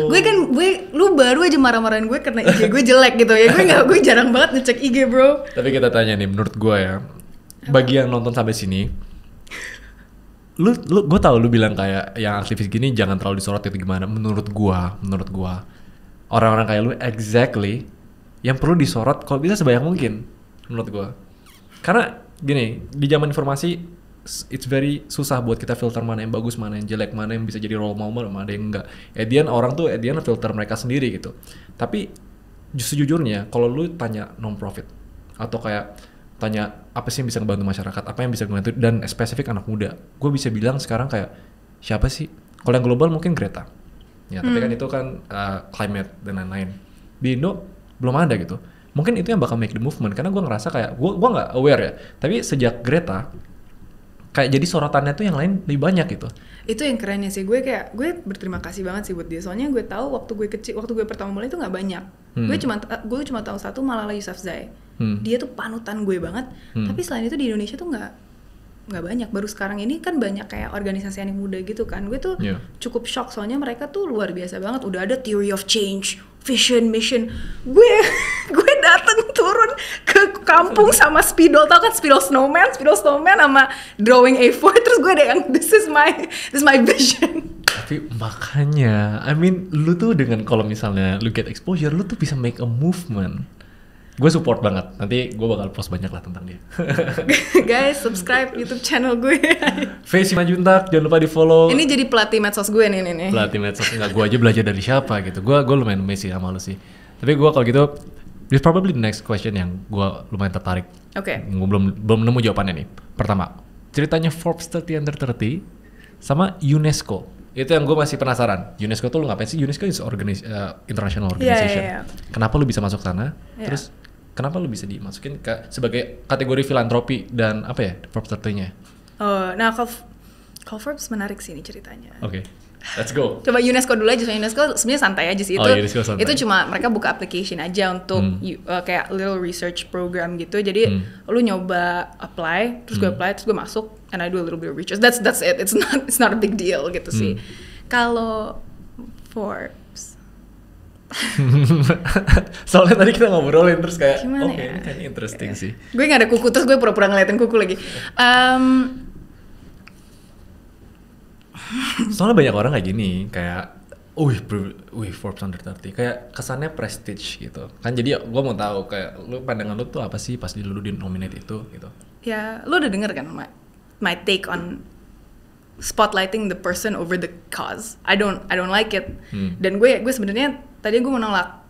Lu baru aja marah-marahin gue karena IG gue jelek gitu ya. Gue jarang banget ngecek IG bro. Tapi kita tanya nih, menurut gue ya, bagi yang nonton sampai sini, gue tahu lu bilang kayak yang aktivis gini jangan terlalu disorot itu gimana. Menurut gue orang-orang kayak lu exactly yang perlu disorot kalau bisa sebanyak mungkin menurut gue. Karena gini, di zaman informasi it's very susah buat kita filter mana yang bagus, mana yang jelek, mana yang bisa jadi role model, mana yang enggak. Orang tuh filter mereka sendiri gitu. Tapi sejujurnya kalau lu tanya non-profit atau kayak tanya apa sih yang bisa ngebantu masyarakat, apa yang bisa ngebantu, dan spesifik anak muda, gue bisa bilang sekarang kayak siapa sih? Kalau yang global mungkin Greta, ya tapi kan itu kan climate dan lain-lain. Di Indo belum ada gitu. Mungkin itu yang bakal make the movement, karena gue ngerasa kayak gue nggak aware ya, tapi sejak Greta kayak jadi sorotannya tuh yang lain lebih banyak gitu. Itu yang kerennya sih, gue berterima kasih banget sih buat dia, soalnya gue tahu waktu gue pertama mulai itu nggak banyak. Gue cuma tahu satu, Malala Yousafzai. Dia tuh panutan gue banget. Tapi selain itu di Indonesia tuh nggak banyak. Baru sekarang ini kan banyak kayak organisasi anak muda gitu kan. Gue tuh cukup shock, soalnya mereka tuh luar biasa banget. Udah ada theory of change, vision, mission. Gue datang turun ke kampung sama spidol, tau kan spidol snowman sama drawing A4, terus gue ada yang this is my vision. Tapi makanya, lu tuh dengan kalau misalnya lu get exposure, lu tuh bisa make a movement. Gue support banget, nanti gue bakal post banyak lah tentang dia. Guys, subscribe YouTube channel gue. Faye Simanjuntak, jangan lupa di follow. Ini jadi pelatih medsos gue nih. Pelatih medsos, enggak, gue aja belajar dari siapa gitu. Gue lumayan amazed sih sama lu sih. Tapi gue kalau gitu, this probably the next question yang gue lumayan tertarik. Oke. Gue belum nemu jawabannya nih. Pertama, ceritanya Forbes 30 Under 30 sama UNESCO. Itu yang gue masih penasaran. UNESCO tuh lu ngapain sih? UNESCO is international organization. Yeah. Kenapa lu bisa masuk sana? Terus kenapa lu bisa dimasukin sebagai kategori filantropi dan apa ya, Forbes 30-nya? Oh, nah kalau Forbes menarik sih ini ceritanya. Oke. Let's go. Coba UNESCO dulu aja, soalnya UNESCO sebenarnya santai aja sih. Itu cuma mereka buka application aja untuk kayak little research program gitu. Jadi lu nyoba apply, terus gue apply, terus gue masuk, and I do a little bit of research. That's it. It's not a big deal gitu sih. Kalau Forbes, soalnya tadi kita ngobrolin terus kayak gimana ini kayaknya interesting sih. Gue nggak ada kuku, terus gue pura-pura ngeliatin kuku lagi. Soalnya banyak orang kayak gini, kayak Forbes Under 30, kayak kesannya prestige gitu kan. Jadi gue mau tahu kayak lu, pandangan lu tuh apa sih pas lu di nominate itu gitu. Ya, lu udah denger kan my take on spotlighting the person over the cause. I don't like it. Dan gue sebenarnya tadi gue mau nolak.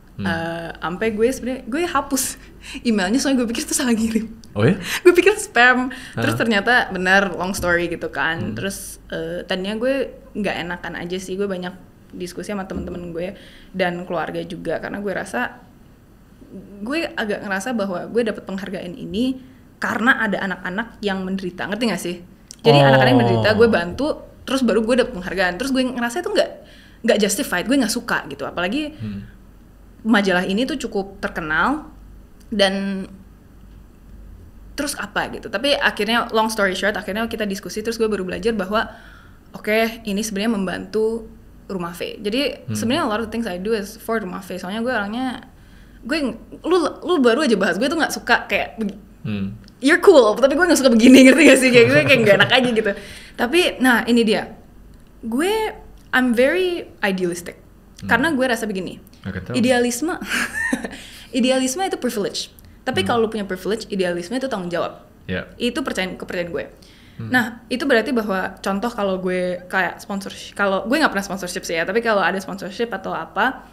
Sampai gue hapus emailnya, soalnya gue pikir itu salah ngirim. Oh ya? Gue pikir spam. Terus ternyata benar, long story gitu kan. Terus tadinya gue nggak enakan aja sih. Gue banyak diskusi sama teman-teman gue dan keluarga juga, karena gue agak ngerasa bahwa gue dapet penghargaan ini karena ada anak-anak yang menderita. Ngerti gak sih? Jadi anak-anak yang menderita gue bantu, terus baru gue dapet penghargaan. Terus gue ngerasa itu nggak justified. Gue nggak suka gitu. Apalagi majalah ini tuh cukup terkenal dan terus apa gitu. Tapi akhirnya long story short, akhirnya kita diskusi, terus gue baru belajar bahwa oke, ini sebenarnya membantu Rumah Faye. Jadi sebenarnya a lot of things I do is for Rumah Faye. Soalnya gue orangnya, lu baru aja bahas, gue tuh nggak suka kayak you're cool, tapi gue nggak suka begini, ngerti gak sih? Kayak gue kayak nggak enak aja gitu. Tapi nah ini dia, I'm very idealistic. Karena gue rasa begini, idealisme itu privilege. Tapi kalau lu punya privilege, idealisme itu tanggung jawab. Itu kepercayaan gue. Nah, itu berarti bahwa contoh kalau gue kayak sponsorship, kalau gue nggak pernah sponsorship sih ya, tapi kalau ada sponsorship atau apa,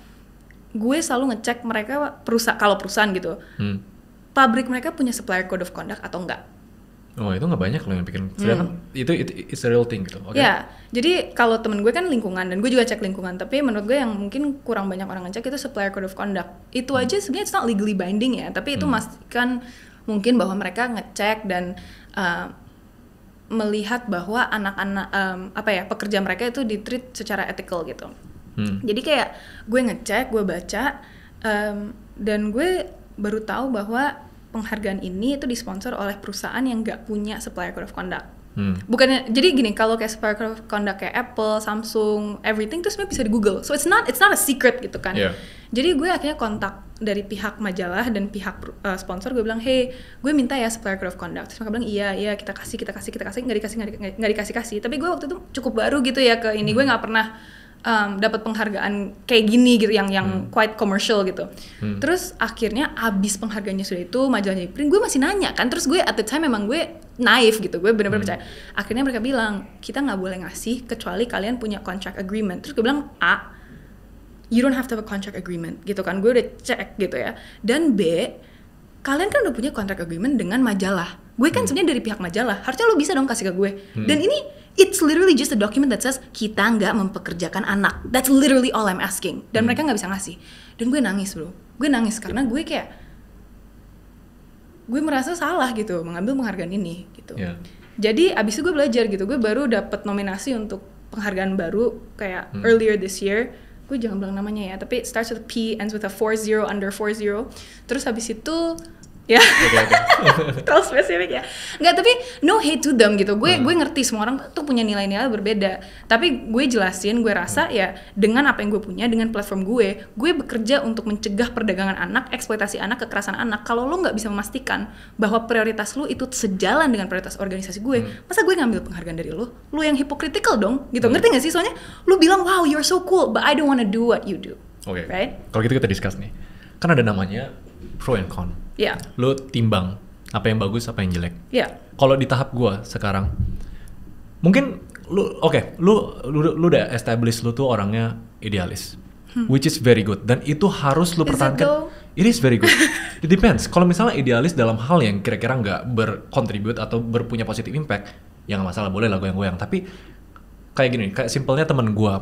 gue selalu ngecek mereka kalau perusahaan gitu, pabrik mereka punya supplier code of conduct atau enggak. Oh, itu nggak banyak loh yang bikin. Sedangkan itu it's a real thing gitu. Okay? Ya, jadi kalau temen gue kan lingkungan, dan gue juga cek lingkungan, tapi menurut gue yang mungkin kurang banyak orang ngecek itu supplier code of conduct. Itu aja sebenarnya it's not legally binding ya, tapi itu memastikan mungkin bahwa mereka ngecek dan melihat bahwa anak-anak pekerja mereka itu di-treat secara ethical gitu. Jadi kayak gue ngecek, gue baca, dan gue baru tahu bahwa penghargaan ini itu disponsor oleh perusahaan yang nggak punya supplier code of conduct. Bukannya, jadi gini, kalau kayak supplier code of conduct kayak Apple, Samsung, everything itu sebenarnya bisa di Google. So it's not a secret gitu kan. Jadi gue akhirnya kontak dari pihak majalah dan pihak sponsor, gue bilang, hey, gue minta ya supplier code of conduct. Terus mereka bilang, iya kita kasih, nggak dikasih. Tapi gue waktu itu cukup baru gitu ya ke ini, gue nggak pernah dapat penghargaan kayak gini gitu yang quite commercial gitu. Terus akhirnya abis penghargaannya sudah itu majalahnya print, gue masih nanya kan, terus gue at the time memang gue naif gitu, gue benar-benar percaya. Akhirnya mereka bilang kita nggak boleh ngasih kecuali kalian punya contract agreement. Terus gue bilang you don't have to have a contract agreement gitu kan, gue udah cek gitu ya. Dan B, kalian kan udah punya contract agreement dengan majalah. Gue kan sebenarnya dari pihak majalah, harusnya lo bisa dong kasih ke gue. Dan ini it's literally just a document that says kita nggak mempekerjakan anak. That's literally all I'm asking. Dan mereka nggak bisa ngasih. Dan gue nangis bro. Gue nangis karena gue kayak gue merasa salah gitu mengambil penghargaan ini gitu. Yeah. Jadi abis itu gue belajar gitu. Gue baru dapet nominasi untuk penghargaan baru kayak earlier this year. Gue jangan bilang namanya ya, tapi it starts with a P, ends with a 40 under 40. Terus habis itu ya, terlalu spesifik ya. Nggak, tapi no hate to them gitu. Gue ngerti semua orang tuh punya nilai-nilai berbeda. Tapi gue jelasin, gue rasa ya dengan apa yang gue punya, dengan platform gue bekerja untuk mencegah perdagangan anak, eksploitasi anak, kekerasan anak. Kalau lo nggak bisa memastikan bahwa prioritas lo itu sejalan dengan prioritas organisasi gue, masa gue ngambil penghargaan dari lo? Lo yang hypocritical dong, gitu. Ngerti nggak sih? Soalnya lo bilang, wow, you're so cool, but I don't wanna do what you do. Oke. Right? Kalau gitu kita discuss nih. Kan ada namanya pro and con. Iya. Lo timbang apa yang bagus, apa yang jelek. Iya. Kalau di tahap gue sekarang, mungkin lu udah establish lu tuh orangnya idealis, which is very good. Dan itu harus lu pertahankan. It is very good. It depends. Kalau misalnya idealis dalam hal yang kira-kira nggak berkontribut atau berpunya positive impact, ya nggak masalah, boleh lah goyang-goyang. Tapi kayak gini, kayak simpelnya temen gue,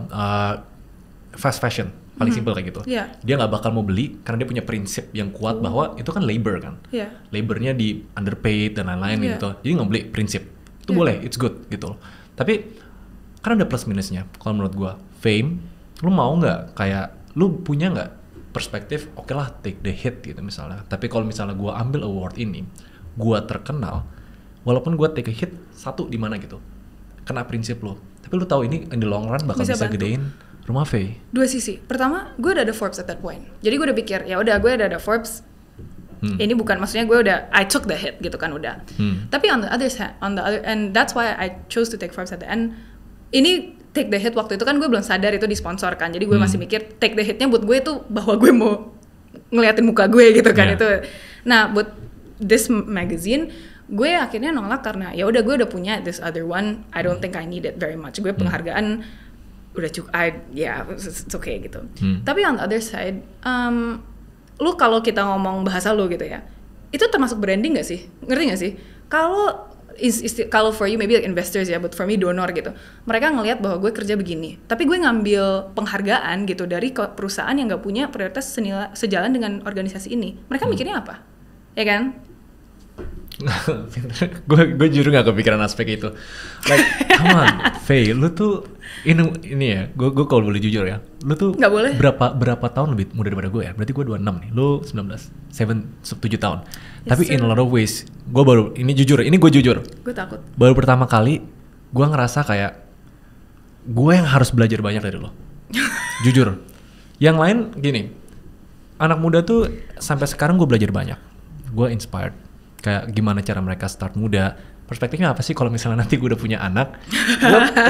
fast fashion. Paling simpel kayak gitu. Yeah. Dia nggak bakal mau beli karena dia punya prinsip yang kuat bahwa itu kan labor kan. Yeah. Labornya di underpaid dan lain-lain gitu. Jadi nggak beli prinsip. Itu boleh, it's good gitu loh. Tapi kan ada plus minusnya. Kalau menurut gua, fame, lu mau nggak kayak lu punya nggak perspektif, oke lah take the hit gitu misalnya. Tapi kalau misalnya gua ambil award ini, gua terkenal, walaupun gua take a hit satu di mana gitu, kena prinsip lo. Tapi lu tahu ini in the long run bakal bisa gedein rumah Faye. Dua sisi. Pertama, gue udah ada Forbes at that point. Jadi gue udah pikir, ya udah gue udah ada Forbes. Ini bukan maksudnya gue udah I took the hit gitu kan udah. Tapi on the other and that's why I chose to take Forbes at the end. Ini take the hit waktu itu kan gue belum sadar itu disponsorkan. Jadi gue masih mikir take the hitnya buat gue itu bahwa gue mau ngeliatin muka gue gitu kan itu. Nah, buat this magazine gue akhirnya nolak karena ya udah gue udah punya this other one. I don't think I need it very much. Gue penghargaan udah cukup, it's okay gitu. Tapi on the other side, lu kalau kita ngomong bahasa lu gitu ya, itu termasuk branding nggak sih? Ngerti nggak sih? Kalau for you maybe like investors ya, but for me donor gitu, mereka ngelihat bahwa gue kerja begini, tapi gue ngambil penghargaan gitu dari perusahaan yang nggak punya prioritas sejalan dengan organisasi ini, mereka mikirnya apa? Ya kan? gue jujur gak kepikiran aspek itu. Like, come on, Faye, lu tuh ini ya, gue kalau boleh jujur ya, lu tuh nggak boleh. berapa tahun lebih muda daripada gue ya? Berarti gue 26 nih, lu 7 tahun. Yes, tapi sir. in a lot of ways, gue baru, ini gue jujur. Gue takut. Baru pertama kali, gue ngerasa kayak gue yang harus belajar banyak dari lo. Jujur. Yang lain gini, anak muda tuh sampai sekarang gue belajar banyak. Gue inspired. Kayak gimana cara mereka start muda, perspektifnya apa sih kalau misalnya nanti gue udah punya anak,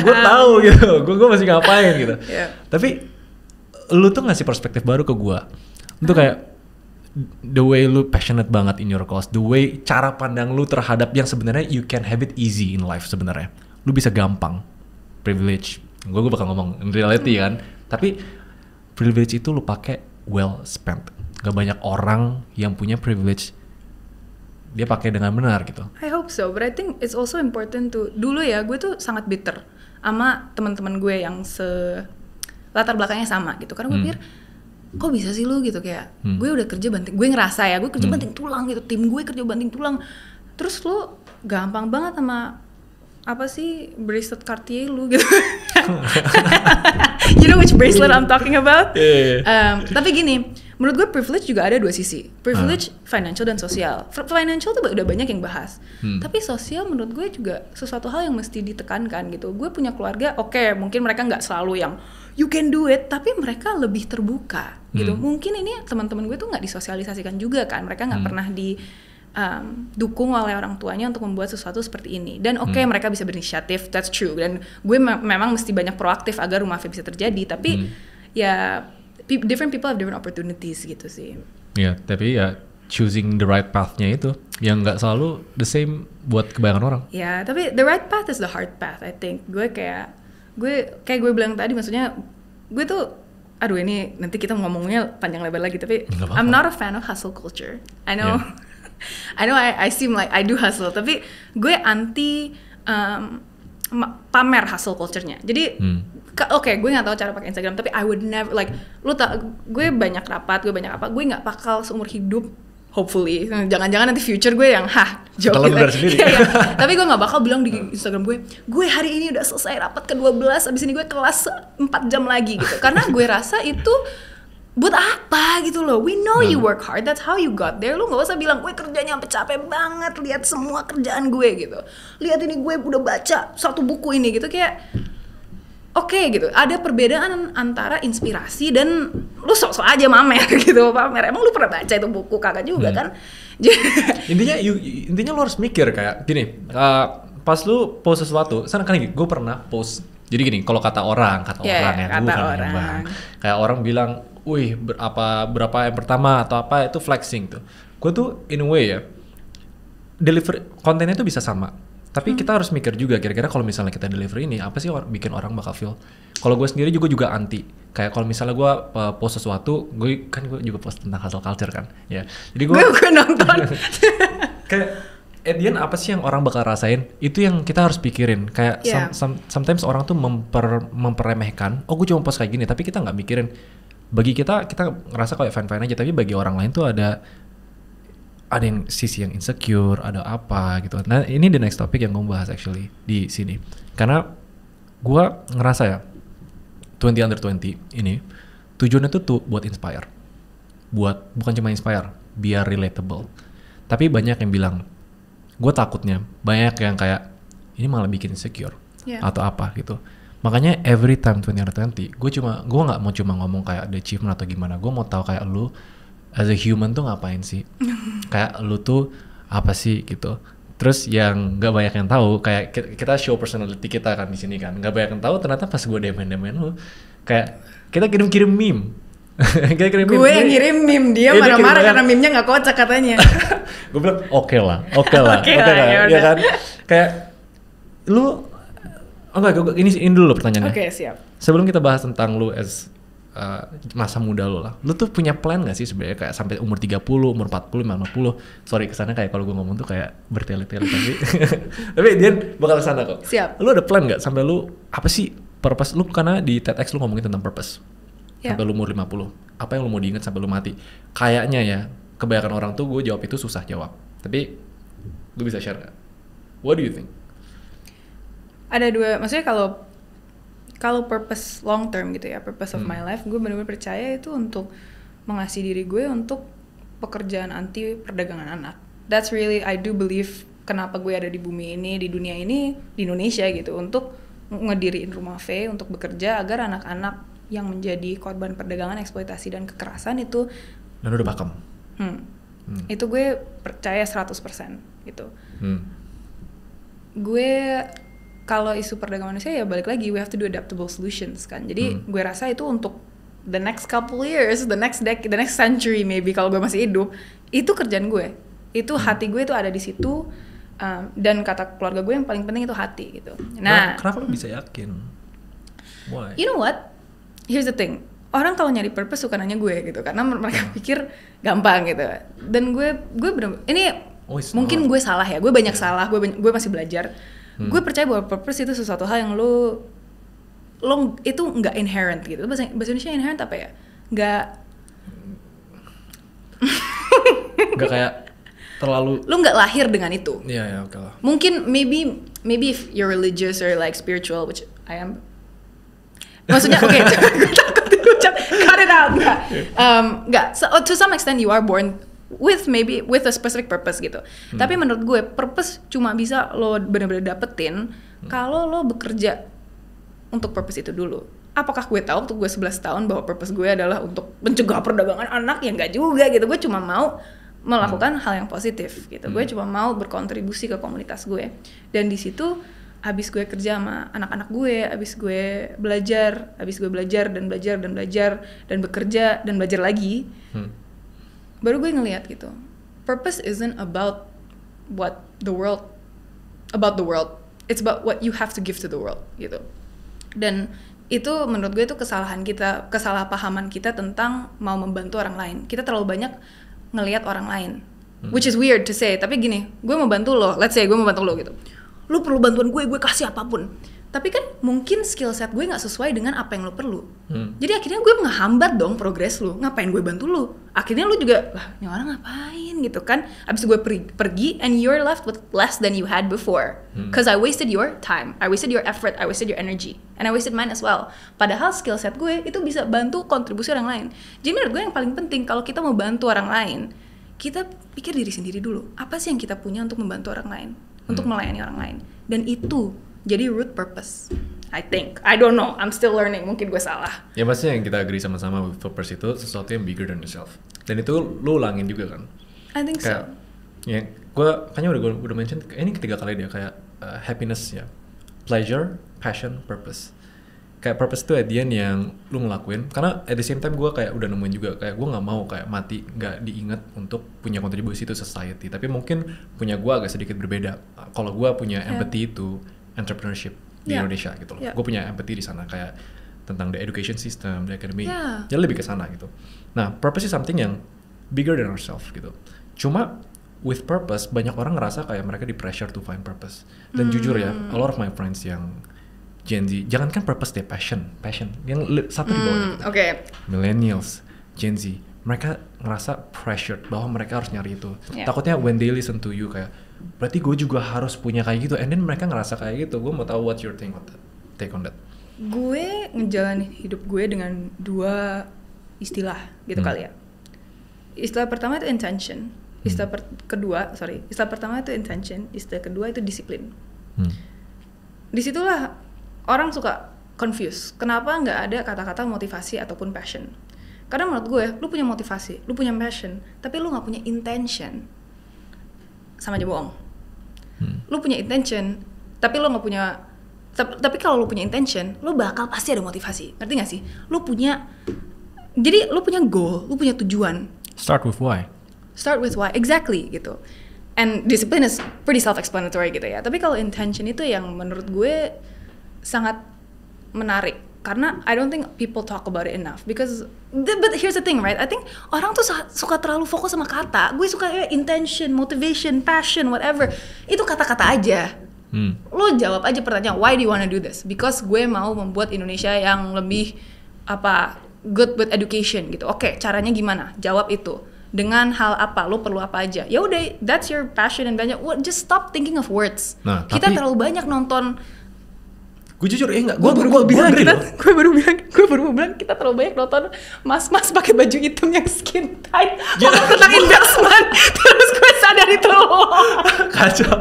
gue tahu gitu, gue masih ngapain gitu. Tapi lu tuh ngasih perspektif baru ke gue, untuk kayak the way lu passionate banget in your cause, the way cara pandang lu terhadap yang sebenarnya you can have it easy in life sebenarnya, lu bisa gampang, privilege, gue bakal ngomong in reality kan, tapi privilege itu lu pakai well spent, gak banyak orang yang punya privilege dia pakai dengan benar gitu. I hope so, but I think it's also important to, dulu ya gue tuh sangat bitter sama teman-teman gue yang latar belakangnya sama gitu, karena gue pikir kok bisa sih lu gitu kayak gue udah kerja banting, gue ngerasa ya gue kerja banting tulang gitu, tim gue kerja banting tulang, terus lu gampang banget sama apa sih bracelet Cartier lu gitu. You know which bracelet I'm talking about? Tapi gini, menurut gue privilege juga ada dua sisi. Privilege financial dan sosial. Financial tuh udah banyak yang bahas. Tapi sosial menurut gue juga sesuatu hal yang mesti ditekankan gitu. Gue punya keluarga, oke, mungkin mereka nggak selalu yang you can do it, tapi mereka lebih terbuka gitu. Mungkin ini teman-teman gue tuh nggak disosialisasikan juga kan. Mereka nggak pernah dukung oleh orang tuanya untuk membuat sesuatu seperti ini. Dan mereka bisa berinisiatif, that's true. Dan gue memang mesti banyak proaktif agar rumah vape bisa terjadi. Tapi ya different people have different opportunities gitu sih. Ya, tapi ya choosing the right path-nya itu yang nggak selalu the same buat kebanyakan orang. Ya, tapi the right path is the hard path, I think. Gue bilang tadi, maksudnya gue tuh, aduh ini nanti kita ngomongnya panjang lebar lagi, tapi I'm not a fan of hustle culture. I know. Yeah. I know I seem like I do hustle, tapi gue anti pamer hustle culture-nya. Jadi gue nggak tahu cara pakai Instagram, tapi I would never like, gue banyak rapat, gue banyak apa, gue nggak bakal seumur hidup, hopefully, jangan-jangan nanti future gue yang joke gitu. Tapi gue nggak bakal bilang di Instagram gue hari ini udah selesai rapat ke-12, abis ini gue kelas 4 jam lagi gitu. Karena gue rasa itu buat apa gitu loh. We know you work hard, that's how you got there. Lu gak usah bilang gue kerjanya sampai capek banget, lihat semua kerjaan gue gitu, lihat ini gue udah baca 1 buku ini gitu. Kayak oke gitu, ada perbedaan antara inspirasi dan lu sok-sok aja mamer gitu. Pamer, emang lu pernah baca itu buku? Kagak juga kan. Intinya lu harus mikir kayak gini, pas lu post sesuatu, kan gue pernah post. Jadi gini, kalau kata orang ya, bukan orang. Kayak orang bilang, wih berapa yang pertama atau apa itu flexing tuh. Gue tuh in a way ya, deliver kontennya tuh bisa sama. Tapi kita harus mikir juga kira-kira kalau misalnya kita deliver ini apa sih bikin orang bakal feel. Kalau gue sendiri juga anti. Kayak kalau misalnya gue post sesuatu, gue juga post tentang hustle culture kan, ya. Jadi gue nonton. Kayak at the end apa sih yang orang bakal rasain, itu yang kita harus pikirin. Kayak sometimes orang tuh memperemehkan, gue cuma post kayak gini, tapi kita nggak mikirin. Bagi kita ngerasa kayak fine-fine aja, tapi bagi orang lain tuh ada yang sisi yang insecure, ada apa gitu. Nah ini the next topic yang gue bahas actually di sini. Karena gue ngerasa ya 20 under 20 ini tujuannya tuh buat inspire, bukan cuma inspire, biar relatable. Tapi banyak yang bilang, gue takutnya banyak yang kayak ini malah bikin insecure atau apa gitu. Makanya every time 20 under 20 gue nggak mau cuma ngomong kayak ada achievement atau gimana. Gue mau tahu kayak lu as a human tuh ngapain sih, kayak lu tuh apa sih gitu. Terus yang nggak banyak yang tahu, kayak kita show personality kita kan di sini kan, nggak banyak yang tahu ternyata pas gue demen lu kayak kita kirim meme. Gue yang ngirim meme, dia marah-marah karena meme-nya nggak kocak katanya. Gue bilang oke lah, ya kan. Kayak lu, ini dulu pertanyaannya. Oke, siap. Sebelum kita bahas tentang lu as masa muda lu lah, lu tuh punya plan nggak sih sebenarnya kayak sampai umur 30, umur 40, 50? Sorry kesana kayak kalau gue ngomong tuh kayak bertele-tele tapi dia bakal kesana kok. Siap. Lu ada plan nggak sampai lu apa sih purpose lu, karena di TEDx lu ngomongin tentang purpose. Sampai lu umur 50, apa yang lu mau diingat sampai lu mati? Kayaknya ya, kebanyakan orang tuh gue jawab itu susah jawab. Tapi lu bisa share gak? What do you think? Ada dua, maksudnya kalau purpose long term gitu ya, purpose of my life, gue benar-benar percaya itu untuk mengasih diri gue untuk pekerjaan anti perdagangan anak. That's really, I do believe kenapa gue ada di bumi ini, di dunia ini, di Indonesia gitu, untuk ngediriin rumah vape, untuk bekerja agar anak-anak yang menjadi korban perdagangan, eksploitasi, dan kekerasan itu. Dan udah pakem. Itu gue percaya 100% gitu. Gue kalau isu perdagangan manusia ya balik lagi, we have to do adaptable solutions kan. Jadi gue rasa itu untuk the next couple years, the next decade, the next century maybe kalau gue masih hidup, itu kerjaan gue. Itu hati gue itu ada di situ, dan kata keluarga gue yang paling penting itu hati gitu. Nah, kenapa lo bisa yakin? Why? You know what? Here's the thing. Orang kalau nyari purpose suka nanya gue gitu, karena mereka pikir gampang gitu. Dan gue bener, ini mungkin gue salah ya, gue banyak salah, gue masih belajar. Gue percaya bahwa purpose itu sesuatu hal yang lo itu nggak inherent gitu. Bahasa Indonesia inherent apa ya? Nggak kayak terlalu. Lo nggak lahir dengan itu. Iya, oke lah. Mungkin maybe if you're religious or like spiritual, which I am. Maksudnya oke, gue takut diucap, cut it out, nggak. So, to some extent you are born with a specific purpose gitu. Tapi menurut gue purpose cuma bisa lo benar-benar dapetin kalau lo bekerja untuk purpose itu dulu. Apakah gue tahu waktu gue 11 tahun bahwa purpose gue adalah untuk mencegah perdagangan anak? Ya nggak juga gitu. Gue cuma mau melakukan hal yang positif gitu. Gue cuma mau berkontribusi ke komunitas gue. Dan di situ abis gue kerja sama anak-anak gue, abis gue belajar dan bekerja dan belajar lagi, baru gue ngelihat gitu, purpose isn't about the world, it's about what you have to give to the world gitu. Dan itu menurut gue itu kesalahpahaman kita tentang mau membantu orang lain. Kita terlalu banyak ngelihat orang lain, which is weird to say, tapi gini, gue mau bantu lo, let's say gue mau bantu lo gitu, lo perlu bantuan gue kasih apapun, tapi kan mungkin skill set gue nggak sesuai dengan apa yang lo perlu. Jadi akhirnya gue ngehambat dong progres lo. Ngapain gue bantu lo? Akhirnya lo juga, lah ini orang ngapain gitu kan. Abis gue pergi and you're left with less than you had before, cause I wasted your time, I wasted your effort, I wasted your energy, and I wasted mine as well. Padahal skill set gue itu bisa bantu kontribusi orang lain. Jadi menurut gue yang paling penting kalau kita mau bantu orang lain, kita pikir diri sendiri dulu. Apa sih yang kita punya untuk membantu orang lain, untuk melayani orang lain, dan itu jadi root purpose, I think. I don't know, I'm still learning, mungkin gue salah. Ya pastinya yang kita agree sama-sama with purpose itu sesuatu yang bigger than yourself. Dan itu lo ulangin juga kan? I think kayak, so. Ya, gue kayaknya udah mention, ini ketiga kali dia kayak happiness ya, pleasure, passion, purpose. Kayak purpose itu at the end yang lo ngelakuin, karena at the same time gue kayak udah nemuin juga, kayak gue nggak mau kayak mati nggak diingat untuk punya kontribusi to society. Tapi mungkin punya gue agak sedikit berbeda. Kalau gue punya empathy itu entrepreneurship di Indonesia gitu loh. Gue punya empathy di sana kayak tentang the education system, the academy, jadi lebih ke sana gitu. Nah, purpose is something yang bigger than ourselves gitu. Cuma with purpose banyak orang ngerasa kayak mereka di pressure to find purpose. Dan jujur ya, a lot of my friends yang Gen Z, jangankan purpose deh, passion yang satu di bawah gitu. Millennials, Gen Z, mereka ngerasa pressured bahwa mereka harus nyari itu. Takutnya when they listen to you kayak, berarti gue juga harus punya kayak gitu, and then mereka ngerasa kayak gitu. Gue mau tahu what your take on that. Gue ngejalanin hidup gue dengan dua istilah gitu kali ya. Istilah pertama itu intention, istilah pertama itu intention, istilah kedua itu disiplin. Disitulah orang suka confuse, kenapa nggak ada kata-kata motivasi ataupun passion. Karena menurut gue, lu punya motivasi, lu punya passion, tapi lu nggak punya intention, sama aja bohong. Lu punya intention, tapi lu nggak punya. Tapi kalau lu punya intention, lu bakal pasti ada motivasi. Ngerti nggak sih? Jadi lu punya goal, lu punya tujuan. Start with why, exactly gitu. And discipline is pretty self-explanatory gitu ya. Tapi kalau intention itu yang menurut gue sangat menarik. Karena I don't think people talk about it enough. But here's the thing, right? I think orang tuh suka terlalu fokus sama kata. Gue suka intention, motivation, passion, whatever. Itu kata-kata aja. Lo jawab aja pertanyaan, why do you wanna do this? Because gue mau membuat Indonesia yang lebih good with education gitu. Oke, caranya gimana? Jawab itu. Dengan hal apa? Lo perlu apa aja? Ya udah, that's your passion and banyak. Just stop thinking of words. Nah, kita terlalu banyak nonton. Gue jujur enggak. Gue baru bilang kita terlalu banyak nonton mas-mas pakai baju hitam yang skin tight tentang investment. Terus gue sadar itu. Kacau.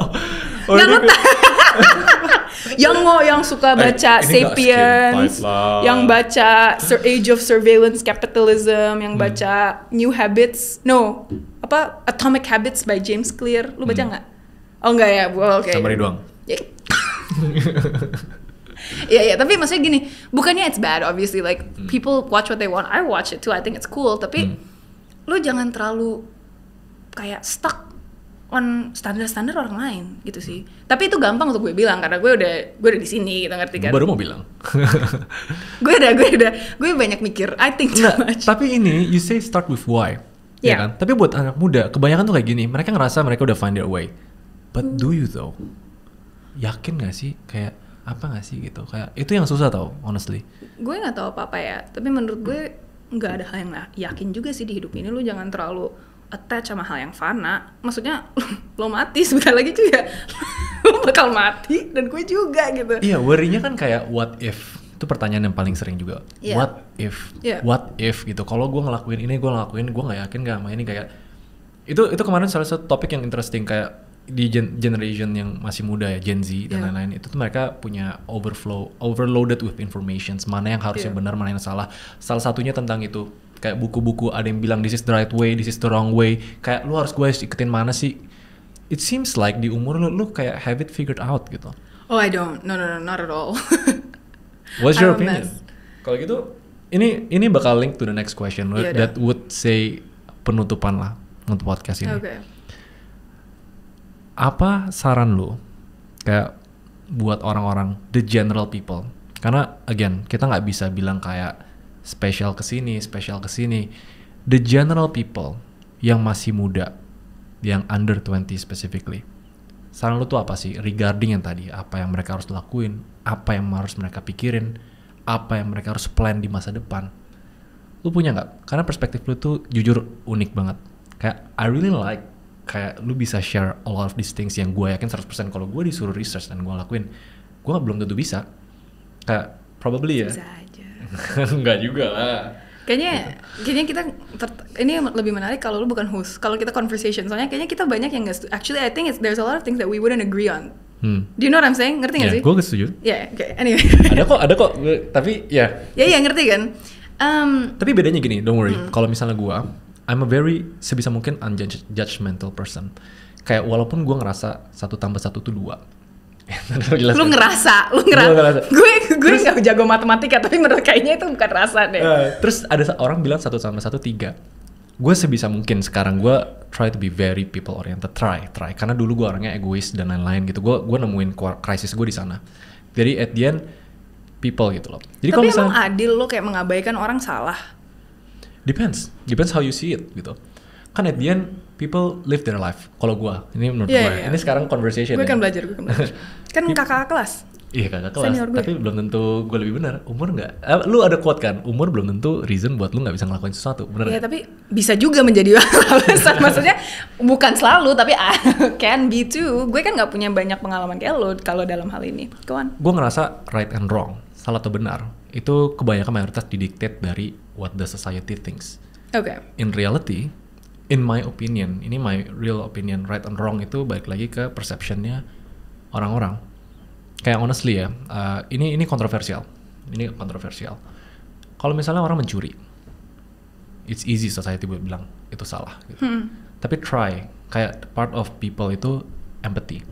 Yang suka baca Sapiens, yang baca Age of Surveillance Capitalism, yang baca Atomic Habits by James Clear. Lu baca nggak? Oh enggak ya, oke. Summary doang. Iya, tapi maksudnya gini, bukannya it's bad, obviously, like people watch what they want, I watch it too, I think it's cool, tapi lu jangan terlalu kayak stuck on standar-standar orang lain gitu sih. Tapi itu gampang untuk gue bilang karena gue udah di sini gitu, ngerti kan? Gue baru mau bilang. gue banyak mikir, I think too much. Tapi ini you say start with why, ya kan? Tapi buat anak muda, kebanyakan tuh kayak gini, mereka ngerasa mereka udah find their way. But do you though? Yakin gak sih kayak apa gak sih gitu? Kayak itu yang susah tau, honestly. Gue nggak tahu apa-apa ya, tapi menurut gue nggak ada hal yang yakin juga sih di hidup ini. Lu jangan terlalu attach sama hal yang fana. Maksudnya lo mati sebentar lagi juga lo bakal mati, dan gue juga gitu. Iya, worry-nya kan kayak what if. Itu pertanyaan yang paling sering juga. What if gitu. Kalau gue ngelakuin ini, gue nggak yakin gak sama ini. Kayak itu kemarin salah satu topik yang interesting, kayak di generation yang masih muda ya, Gen Z dan lain-lain, itu tuh mereka punya overloaded with information, mana yang harusnya benar, mana yang salah. Salah satunya tentang itu, kayak buku-buku ada yang bilang this is the right way, this is the wrong way, kayak lu harus ikutin mana sih. It seems like di umur lu kayak have it figured out gitu. Oh, I don't. No, not at all. What's your opinion? Kalau gitu, ini bakal link to the next question that would say penutupan lah untuk podcast ini. Okay. Apa saran lu kayak buat orang-orang, the general people? Karena again, kita nggak bisa bilang kayak spesial kesini. The general people yang masih muda, yang under 20 specifically. Saran lu tuh apa sih regarding yang tadi? Apa yang mereka harus lakuin? Apa yang harus mereka pikirin? Apa yang mereka harus plan di masa depan? Lu punya nggak? Karena perspektif lu tuh jujur unik banget. Kayak I really like kayak lu bisa share a lot of these things yang gue yakin 100% kalau gue disuruh research dan gue lakuin, gue belum tentu bisa. Kayak probably ya. Bisa aja. Enggak juga lah. Kayaknya kita ini lebih menarik kalau lu bukan host, kalau kita conversation. Soalnya kayaknya kita banyak yang nggak. Actually, I think there's a lot of things that we wouldn't agree on. Do you know what I'm saying? Ngerti nggak sih? Gue setuju. Okay. Anyway. ada kok. Tapi ya. Ya ngerti kan. Tapi bedanya gini, don't worry. Kalau misalnya gue, I'm a very sebisa mungkin unjudgmental person. Kayak walaupun gue ngerasa 1 + 1 tuh 2. Lu ngerasa. Gue nggak jago matematika, tapi menurut kayaknya itu bukan rasa deh. Terus ada orang bilang 1 + 1 3. Gue sebisa mungkin sekarang gue try to be very people oriented. Try. Karena dulu gue orangnya egois dan lain-lain gitu. Gue nemuin krisis gue di sana. Jadi at the end people gitu loh. Jadi tapi emang adil lo kayak mengabaikan orang salah? Depends how you see it gitu. Kan at the end people live their life. Kalau gue, ini menurut gue, ini sekarang conversation. Gue kan belajar. Kan kakak kelas. Iya kakak kelas. Tapi belum tentu gue lebih benar. Umur nggak? Lu ada quote kan? Umur belum tentu reason buat lu nggak bisa ngelakuin sesuatu. Bener? Iya tapi bisa juga menjadi alasan. Maksudnya bukan selalu, tapi can be too. Gue kan nggak punya banyak pengalaman kayak lo kalau dalam hal ini. Kawan. Gue ngerasa right and wrong, salah atau benar, itu kebanyakan mayoritas didiktate dari what the society thinks. Okay. In reality, in my opinion, ini my real opinion, right and wrong itu balik lagi ke perceptionnya orang-orang. Kayak honestly ya, ini kontroversial. Kalau misalnya orang mencuri, it's easy society buat bilang itu salah. Gitu. Tapi try, kayak part of people itu empathy.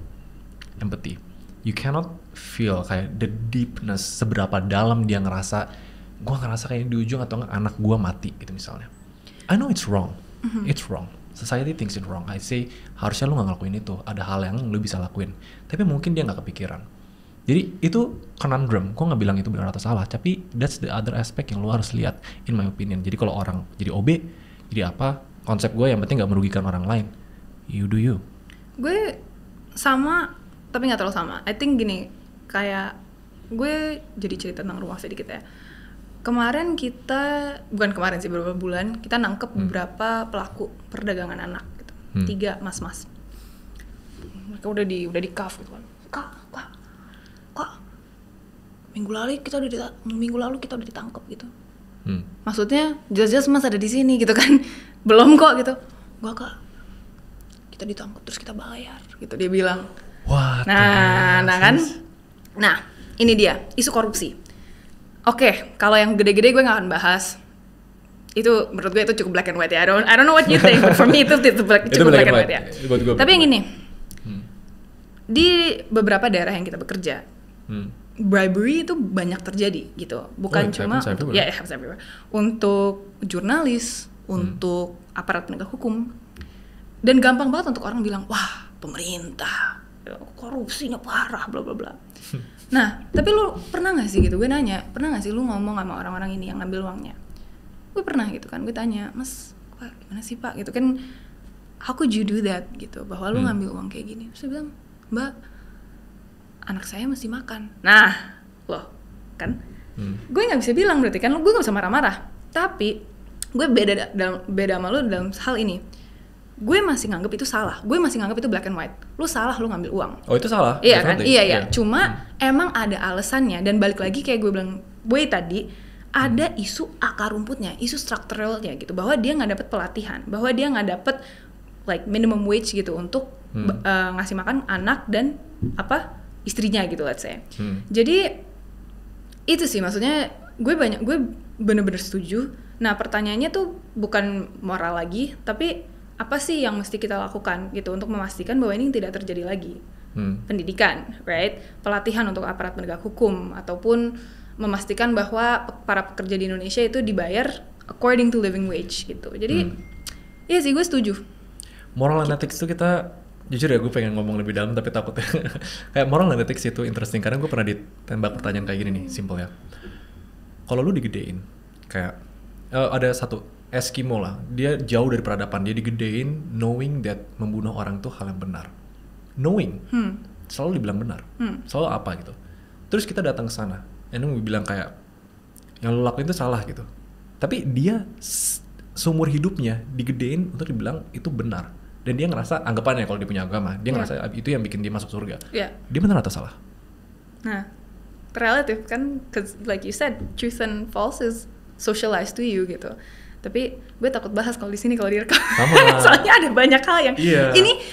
You cannot feel kayak the deepness, seberapa dalam dia ngerasa, gue ngerasa kayak di ujung atau anak gue mati gitu misalnya. I know it's wrong. It's wrong. Society thinks it's wrong. I say harusnya lu gak ngelakuin itu. Ada hal yang lu bisa lakuin. Tapi mungkin dia gak kepikiran. Jadi itu conundrum. Gue gak bilang itu benar atau salah. Tapi that's the other aspect yang lu harus lihat. In my opinion. Jadi kalau orang jadi OB, jadi apa? Konsep gue yang penting gak merugikan orang lain. You do you. Gue sama, tapi gak terlalu sama. I think gini, kayak gue jadi cerita tentang rumah sedikit ya. Kemarin bukan kemarin sih, beberapa bulan kita nangkep beberapa pelaku perdagangan anak gitu. 3 mas-mas. Mereka udah di cuff gitu kan. Kak, minggu lalu kita udah ditangkep gitu. Maksudnya jelas-jelas mas ada di sini gitu kan. Belum kok gitu. Gua kak, kita ditangkep terus kita bayar gitu dia bilang. Wah. Nah kan. Nah, ini dia isu korupsi. Oke, kalau yang gede-gede gue nggak akan bahas. Itu menurut gue itu cukup black and white ya. I don't know what you think, but for me itu cukup black and white ya. Tapi yang ini, di beberapa daerah yang kita bekerja, bribery itu banyak terjadi gitu. Bukan cuma, ya it happens everywhere. Untuk jurnalis, untuk aparat penegak hukum, dan gampang banget untuk orang bilang, wah pemerintah korupsinya parah, bla bla bla. Nah, tapi lu pernah gak sih gitu, gue nanya, pernah gak sih lu ngomong sama orang-orang ini yang ngambil uangnya? Gue pernah gitu kan, gue tanya, mas, gimana sih pak? Gitu kan, how could you do that? Gitu, bahwa lu ngambil uang kayak gini. Terus dia bilang, mbak, anak saya mesti makan. Nah, loh, kan? Gue gak bisa bilang berarti kan, gue gak bisa marah-marah. Tapi, gue beda sama lu dalam hal ini. Gue masih nganggep itu salah, gue masih nganggep itu black and white. Lu salah, lu ngambil uang. Oh itu salah? Iya kan, iya. Cuma emang ada alasannya, dan balik lagi kayak gue bilang, gue tadi ada isu akar rumputnya, isu strukturalnya gitu, bahwa dia nggak dapet pelatihan, bahwa dia nggak dapet like minimum wage gitu untuk ngasih makan anak dan istrinya gitu let's say. Jadi itu sih maksudnya gue bener-bener setuju. Nah pertanyaannya tuh bukan moral lagi, tapi apa sih yang mesti kita lakukan gitu untuk memastikan bahwa ini tidak terjadi lagi. Pendidikan, right? Pelatihan untuk aparat penegak hukum ataupun memastikan bahwa para pekerja di Indonesia itu dibayar according to living wage gitu. Jadi iya sih gue setuju. Moral and ethics itu kita jujur ya gue pengen ngomong lebih dalam tapi takutnya kayak moral and ethics itu interesting karena gue pernah ditembak pertanyaan kayak gini nih, simple ya. Kalau lu digedein kayak ada satu Eskimo lah, dia jauh dari peradaban, dia digedein knowing that membunuh orang itu hal yang benar. Knowing, selalu dibilang benar, selalu apa gitu. Terus kita datang ke sana, and then bilang kayak yang lu lakuin itu salah gitu. Tapi dia seumur hidupnya digedein untuk dibilang itu benar. Dan dia ngerasa, anggapannya kalau dia punya agama, dia ngerasa itu yang bikin dia masuk surga. Dia benar atau salah? Nah, relatif kan, cause like you said, truth and false is socialized to you gitu. Tapi gue takut bahas kalau di sini kalau direkam. Soalnya ada banyak hal yang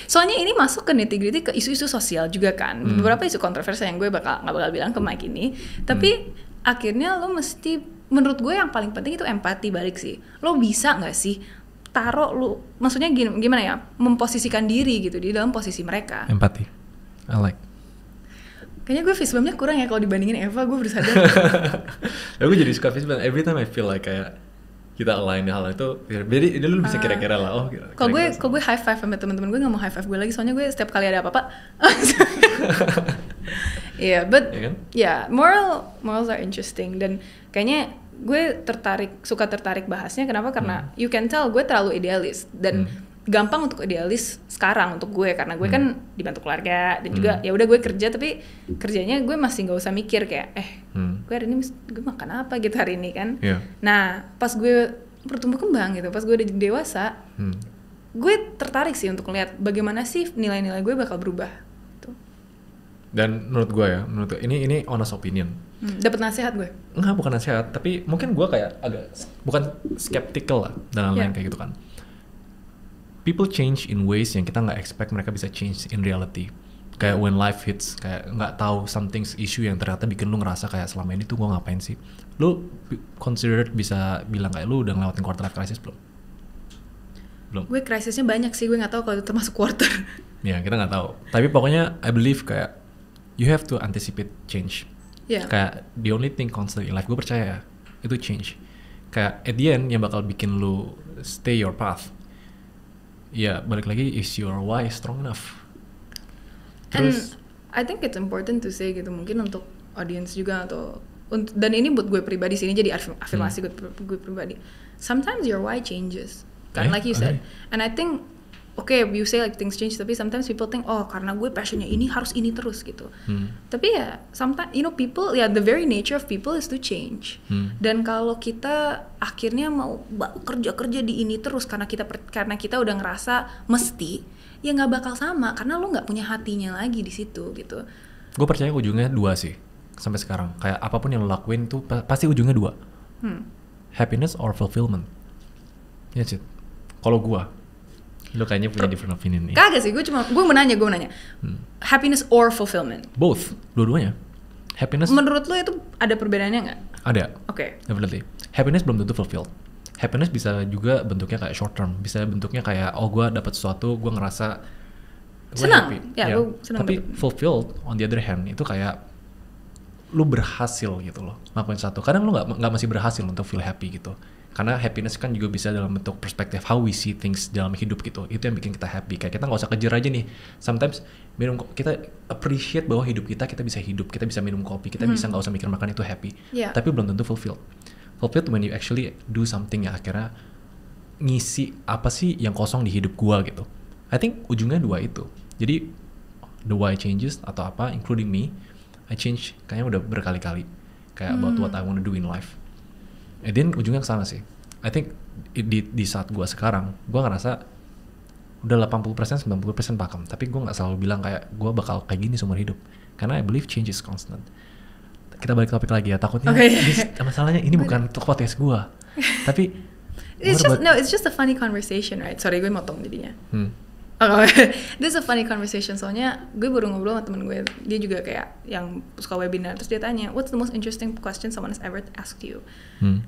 soalnya ini masuk ke nitty-gritty, ke isu-isu sosial juga kan. Beberapa isu kontroversial yang gue nggak bakal bilang ke Mike ini. Tapi akhirnya lo mesti, menurut gue yang paling penting itu empati balik sih. Lo bisa nggak sih taruh lu, maksudnya gimana ya, memposisikan diri gitu di dalam posisi mereka. Empati, I like. Kayaknya gue Fishbump-nya kurang ya kalau dibandingin Eva, gue baru sadar. Ya gue jadi suka Fishbump, every time I feel like kayak kita align hal itu, jadi lu bisa kira-kira lah. Kalau gue high five sama teman-teman gue nggak mau high five gue lagi, soalnya gue setiap kali ada apa-apa. But morals are interesting dan kayaknya gue suka tertarik bahasnya. Kenapa? Karena you can tell gue terlalu idealis dan gampang untuk idealis sekarang untuk gue karena gue kan dibantu keluarga dan juga ya udah gue kerja, tapi kerjanya gue masih nggak usah mikir kayak gue hari ini gue makan apa gitu hari ini kan. Nah pas gue bertumbuh kembang gitu, pas gue udah dewasa, gue tertarik sih untuk lihat bagaimana sih nilai-nilai gue bakal berubah gitu. Dan menurut gue ini honest opinion. Dapat nasihat gue? Enggak, bukan nasihat, tapi mungkin gue kayak agak bukan skeptical lah dan lain-lain kayak gitu kan. People change in ways yang kita nggak expect mereka bisa change in reality. Kayak when life hits, kayak nggak tahu something's issue yang ternyata bikin lu ngerasa kayak selama ini tuh gue ngapain sih. Lu considered bisa bilang kayak lu udah ngelewatin quarter life crisis belum? Belum. Gue krisisnya banyak sih, gue nggak tahu kalau itu termasuk quarter. Ya kita nggak tahu. Tapi pokoknya I believe kayak you have to anticipate change. Kayak the only thing constant in life, gue percaya itu change. Kayak at the end yang bakal bikin lu stay your path, ya balik lagi, is your why strong enough. Terus, and I think it's important to say gitu, mungkin untuk audience juga atau dan ini buat gue pribadi sini jadi afirmasi gue pribadi. Sometimes your why changes, kan like you said. And I think you say like things change, tapi sometimes people think karena gue passionnya ini harus ini terus gitu. Tapi ya sometimes people the very nature of people is to change. Dan kalau kita akhirnya mau kerja di ini terus karena kita udah ngerasa mesti, ya nggak bakal sama karena lo nggak punya hatinya lagi di situ gitu. Gue percaya ujungnya dua sih sampai sekarang. Kayak apapun yang lo lakuin tuh pasti ujungnya dua. Happiness or fulfillment. Ya sih. Kalau gue, lo kayaknya punya different opinion nih. Kagak sih, gue mau nanya. Happiness or fulfillment? Both, dua-duanya. Happiness. Menurut lo itu ada perbedaannya nggak? Ada. Oke. Definitely. Happiness belum tentu fulfilled. Happiness bisa juga bentuknya kayak short term, bisa bentuknya kayak gue dapat sesuatu, gue ngerasa senang. Gue senang. Tapi fulfilled on the other hand itu kayak lu berhasil gitu loh ngelakuin satu. Kadang lu nggak masih berhasil untuk feel happy gitu. Karena happiness kan juga bisa dalam bentuk perspektif how we see things dalam hidup gitu. Itu yang bikin kita happy. Kayak kita nggak usah kejar aja nih. Sometimes kita appreciate bahwa hidup kita bisa hidup, kita bisa minum kopi, kita bisa nggak usah mikir makan, itu happy. Tapi belum tentu fulfilled. Fulfilled when you actually do something yang akhirnya ngisi apa sih yang kosong di hidup gua gitu. I think ujungnya dua itu. Jadi the why changes atau apa, including me, I change kayaknya udah berkali-kali. Kayak about what I want to do in life. And then ujungnya kesana sih. I think di saat gue sekarang, gue ngerasa udah 80%, 90% pakem. Tapi gue gak selalu bilang kayak gue bakal kayak gini seumur hidup. Karena I believe change is constant. Kita balik topik lagi ya, takutnya masalahnya ini bukan podcast gue. Tapi it's just a funny conversation, right? Sorry, gue motong jadinya. Oh, this is a funny conversation, soalnya gue baru ngobrol sama temen gue, dia juga kayak yang suka webinar, terus dia tanya, what's the most interesting question someone has ever asked you?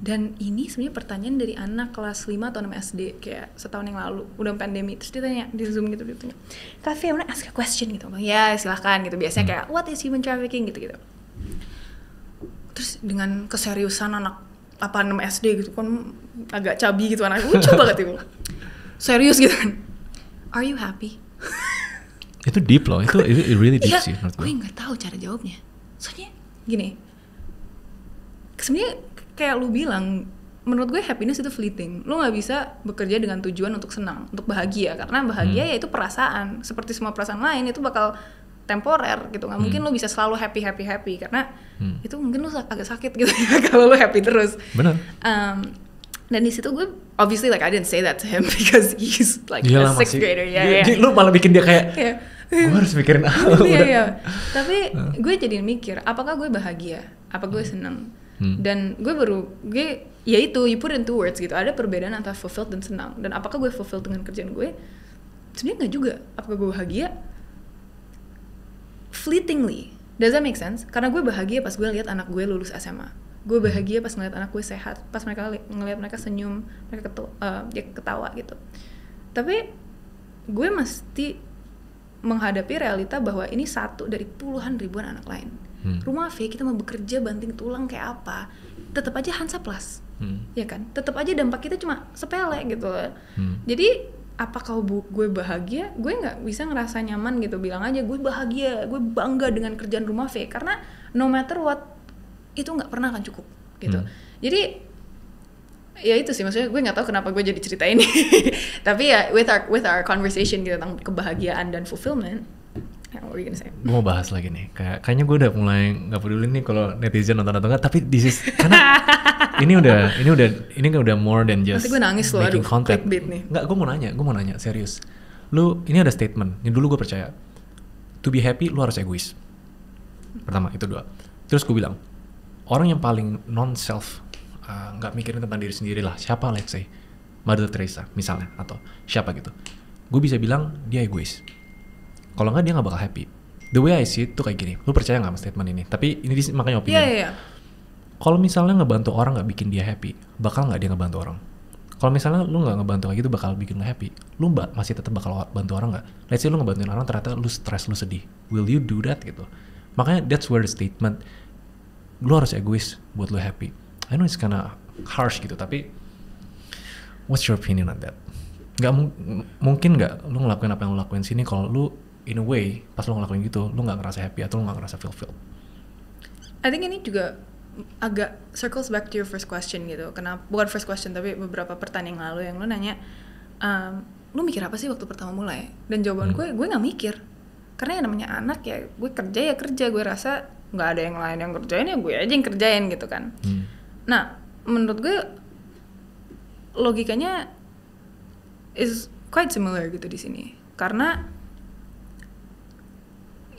Dan ini sebenarnya pertanyaan dari anak kelas 5 atau 6 SD, kayak setahun yang lalu, udah pandemi, terus dia tanya, di Zoom gitu, dia tanya, Cafe, I wanna ask a question gitu, ya silahkan gitu, biasanya kayak, what is human trafficking gitu-gitu. Terus dengan keseriusan anak 6 SD gitu kan, agak cabi gitu, anak lucu banget gitu, serius gitu kan. Are you happy? Itu deep loh, itu really deep sih menurut gue nggak tahu cara jawabnya. Soalnya gini, sebenarnya kayak lu bilang, menurut gue happiness itu fleeting. Lu nggak bisa bekerja dengan tujuan untuk senang, untuk bahagia, karena bahagia ya itu perasaan. Seperti semua perasaan lain itu bakal temporer gitu. Nggak mungkin lu bisa selalu happy karena itu mungkin lu agak sakit gitu ya kalau lu happy terus. Benar. Dan di situ gue obviously like I didn't say that to him because he's like a sixth grader. Jadi lu malah bikin dia kayak gue harus mikirin Iya. Tapi gue jadi mikir, apakah gue bahagia? Apa gue senang? Dan gue ya itu, you put into words gitu. Ada perbedaan antara fulfilled dan senang. Dan apakah gue fulfilled dengan kerjaan gue? Sebenarnya nggak juga. Apakah gue bahagia? Fleetingly. Does that make sense? Karena gue bahagia pas gue lihat anak gue lulus SMA. Gue bahagia pas ngeliat anak gue sehat, pas ngeliat mereka senyum, mereka ketawa gitu. Tapi gue mesti menghadapi realita bahwa ini satu dari puluhan ribuan anak lain. Rumah V kita mau bekerja banting tulang kayak apa, tetap aja Hansaplast, ya kan? Tetap aja dampak kita cuma sepele gitu. Jadi apakah gue bahagia? Gue nggak bisa ngerasa nyaman gitu. Bilang aja gue bahagia, gue bangga dengan kerjaan Rumah V, karena no matter what itu nggak pernah akan cukup gitu. Jadi ya itu sih, maksudnya gue nggak tahu kenapa gue jadi cerita ini. Tapi ya with our conversation gitu tentang kebahagiaan dan fulfillment, what were you gonna say? Gue mau bahas lagi nih, kayaknya gue udah mulai nggak peduli nih kalau netizen nonton atau nggak. Tapi karena ini udah more than just nanti gue nangis loh, making content. Clickbait nih. Nggak, gue mau nanya serius. Lu ini ada statement yang dulu gue percaya, to be happy lu harus egois. Pertama itu 2. Terus gue bilang, orang yang paling non-self, nggak mikirin tentang diri sendiri lah, siapa, let's say Mother Teresa misalnya, atau siapa gitu, gue bisa bilang dia egois. Kalau nggak dia nggak bakal happy. The way I see it tuh kayak gini, lu percaya nggak sama statement ini? Tapi ini makanya opini. Yeah. Kalau misalnya ngebantu orang nggak bikin dia happy, bakal nggak dia ngebantu orang? Kalau misalnya lu nggak ngebantu kayak gitu bakal bikin lu happy, lu masih tetap bakal bantu orang nggak? Let's say lu ngebantuin orang ternyata lu stress, lu sedih, will you do that gitu? Makanya that's where the statement lu harus egois buat lu happy. I know it's kinda harsh gitu, tapi what's your opinion on that? Mungkin nggak lu ngelakuin apa yang lu lakuin sini kalau lu in a way pas lu ngelakuin gitu lu nggak ngerasa happy atau lu nggak ngerasa fulfilled? I think ini juga agak circles back to your first question gitu. Kenapa, bukan first question tapi beberapa pertanyaan yang lalu yang lu nanya, lu mikir apa sih waktu pertama mulai? Dan jawaban gue nggak mikir. Karena yang namanya anak ya gue kerja, gue rasa nggak ada yang lain yang kerjain, ya gue aja yang kerjain gitu kan. Nah menurut gue logikanya is quite similar gitu di sini, karena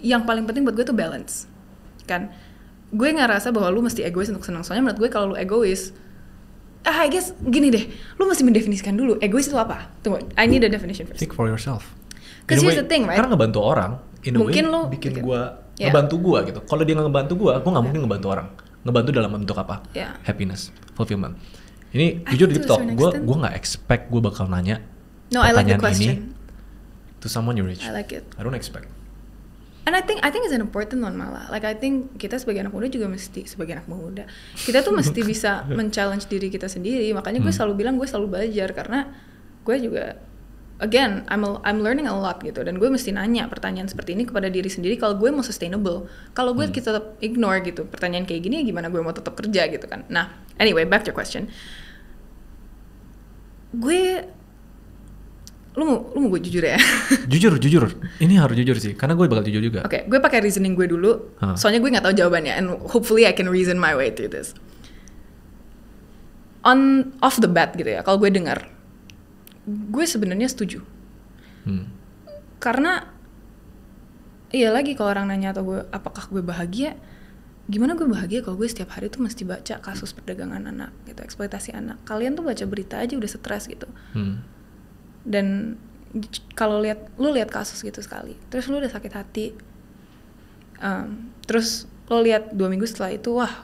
yang paling penting buat gue tuh balance kan. Gue nggak rasa bahwa lu mesti egois untuk senang, soalnya menurut gue kalau lu egois, I guess gini deh, lu mesti mendefinisikan dulu egois itu apa. Tunggu, I need a definition first. Think for yourself. Because here's the thing, right? Karena ngebantu orang, in a mungkin way, lo bikin gue ngebantu gue gitu. Kalau dia nggak ngebantu gue nggak mungkin ngebantu orang. Ngebantu dalam bentuk apa? Happiness, fulfillment. Ini jujur di TikTok, gue nggak expect gue bakal nanya pertanyaan ini to someone your age. I like it. I don't expect. And I think it's an important one malah. Like I think kita sebagai anak muda juga mesti, sebagai anak muda, kita tuh mesti bisa men-challenge diri kita sendiri. Makanya gue selalu bilang gue selalu belajar, karena gue juga again I'm learning a lot gitu, dan gue mesti nanya pertanyaan seperti ini kepada diri sendiri kalau gue mau sustainable. Kalau gue kita tetap ignore gitu pertanyaan kayak gini, gimana gue mau tetap kerja gitu kan. Nah anyway, back to your question. Lu mau gue jujur ya? jujur ini harus jujur sih, karena gue bakal jujur juga. Oke, gue pakai reasoning gue dulu, soalnya gue nggak tahu jawabannya, and hopefully I can reason my way through this. Off the bat gitu ya, kalau gue dengar, gue sebenarnya setuju. Karena iya lagi, kalau orang nanya atau gue apakah gue bahagia, gimana gue bahagia kalau gue setiap hari tuh mesti baca kasus perdagangan anak gitu, eksploitasi anak. Kalian tuh baca berita aja udah stres gitu. Dan kalau lu lihat kasus gitu sekali, terus lu udah sakit hati, terus lo lihat 2 minggu setelah itu, wah,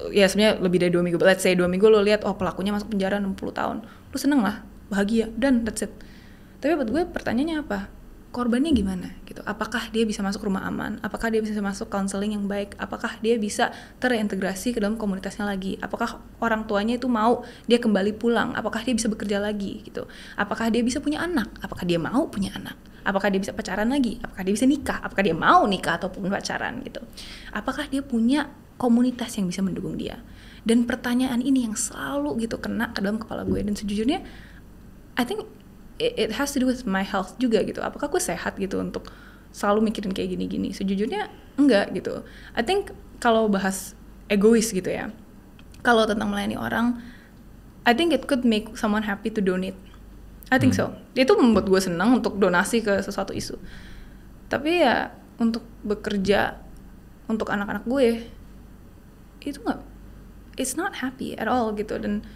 ya sebenarnya lebih dari 2 minggu, let's say 2 minggu lo lihat, oh pelakunya masuk penjara 60 tahun, lu seneng lah, bahagia, dan that's it. Tapi buat gue pertanyaannya apa? Korbannya gimana gitu? Apakah dia bisa masuk rumah aman? Apakah dia bisa masuk counseling yang baik? Apakah dia bisa terintegrasi ke dalam komunitasnya lagi? Apakah orang tuanya itu mau dia kembali pulang? Apakah dia bisa bekerja lagi gitu? Apakah dia bisa punya anak? Apakah dia mau punya anak? Apakah dia bisa pacaran lagi? Apakah dia bisa nikah? Apakah dia mau nikah ataupun pacaran gitu? Apakah dia punya komunitas yang bisa mendukung dia? Dan pertanyaan ini yang selalu gitu kena ke dalam kepala gue, dan sejujurnya I think it has to do with my health juga gitu. Apakah gue sehat gitu untuk selalu mikirin kayak gini-gini? Sejujurnya enggak gitu. I think kalau bahas egois gitu ya, kalau tentang melayani orang, I think it could make someone happy to donate. I think so. Itu membuat gue senang untuk donasi ke sesuatu isu. Tapi ya untuk bekerja untuk anak-anak gue, itu enggak, it's not happy at all gitu. Dan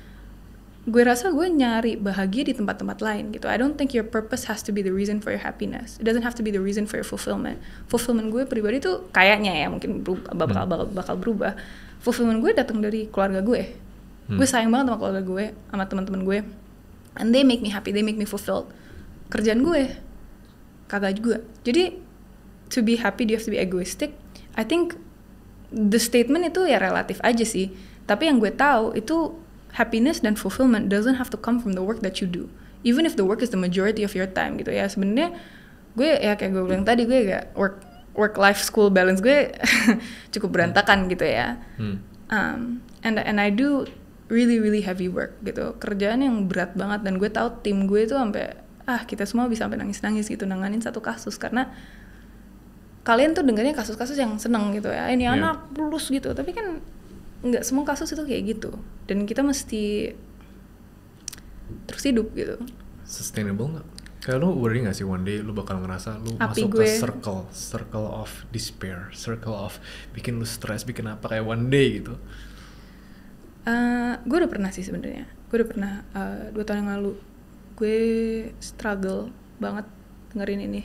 gue rasa gue nyari bahagia di tempat-tempat lain gitu. I don't think your purpose has to be the reason for your happiness. It doesn't have to be the reason for your fulfillment. Fulfillment gue pribadi tuh kayaknya ya mungkin bakal berubah. Fulfillment gue datang dari keluarga gue. Gue sayang banget sama keluarga gue, sama teman-teman gue. And they make me happy, they make me fulfilled. Kerjaan gue kagak juga. Jadi to be happy, you have to be egoistic. I think the statement itu ya relatif aja sih. Tapi yang gue tahu itu happiness dan fulfillment doesn't have to come from the work that you do, even if the work is the majority of your time gitu ya. Sebenarnya gue ya kayak gue bilang tadi, gue gak work life school balance gue cukup berantakan gitu ya. And I do really heavy work gitu, kerjaan yang berat banget, dan gue tahu tim gue itu sampai kita semua bisa sampai nangis gitu nanganin satu kasus, karena kalian tuh dengarnya kasus-kasus yang seneng gitu ya, ini anak lulus gitu, tapi kan nggak semua kasus itu kayak gitu, dan kita mesti terus hidup gitu. Sustainable nggak? Kayak lu worry nggak sih one day lu bakal ngerasa lu Api masuk gue. ke circle of despair, circle of bikin lu stress, bikin apa kayak one day gitu? Gue udah pernah sih sebenarnya. Gue udah pernah 2 tahun yang lalu. Gue struggle banget dengerin ini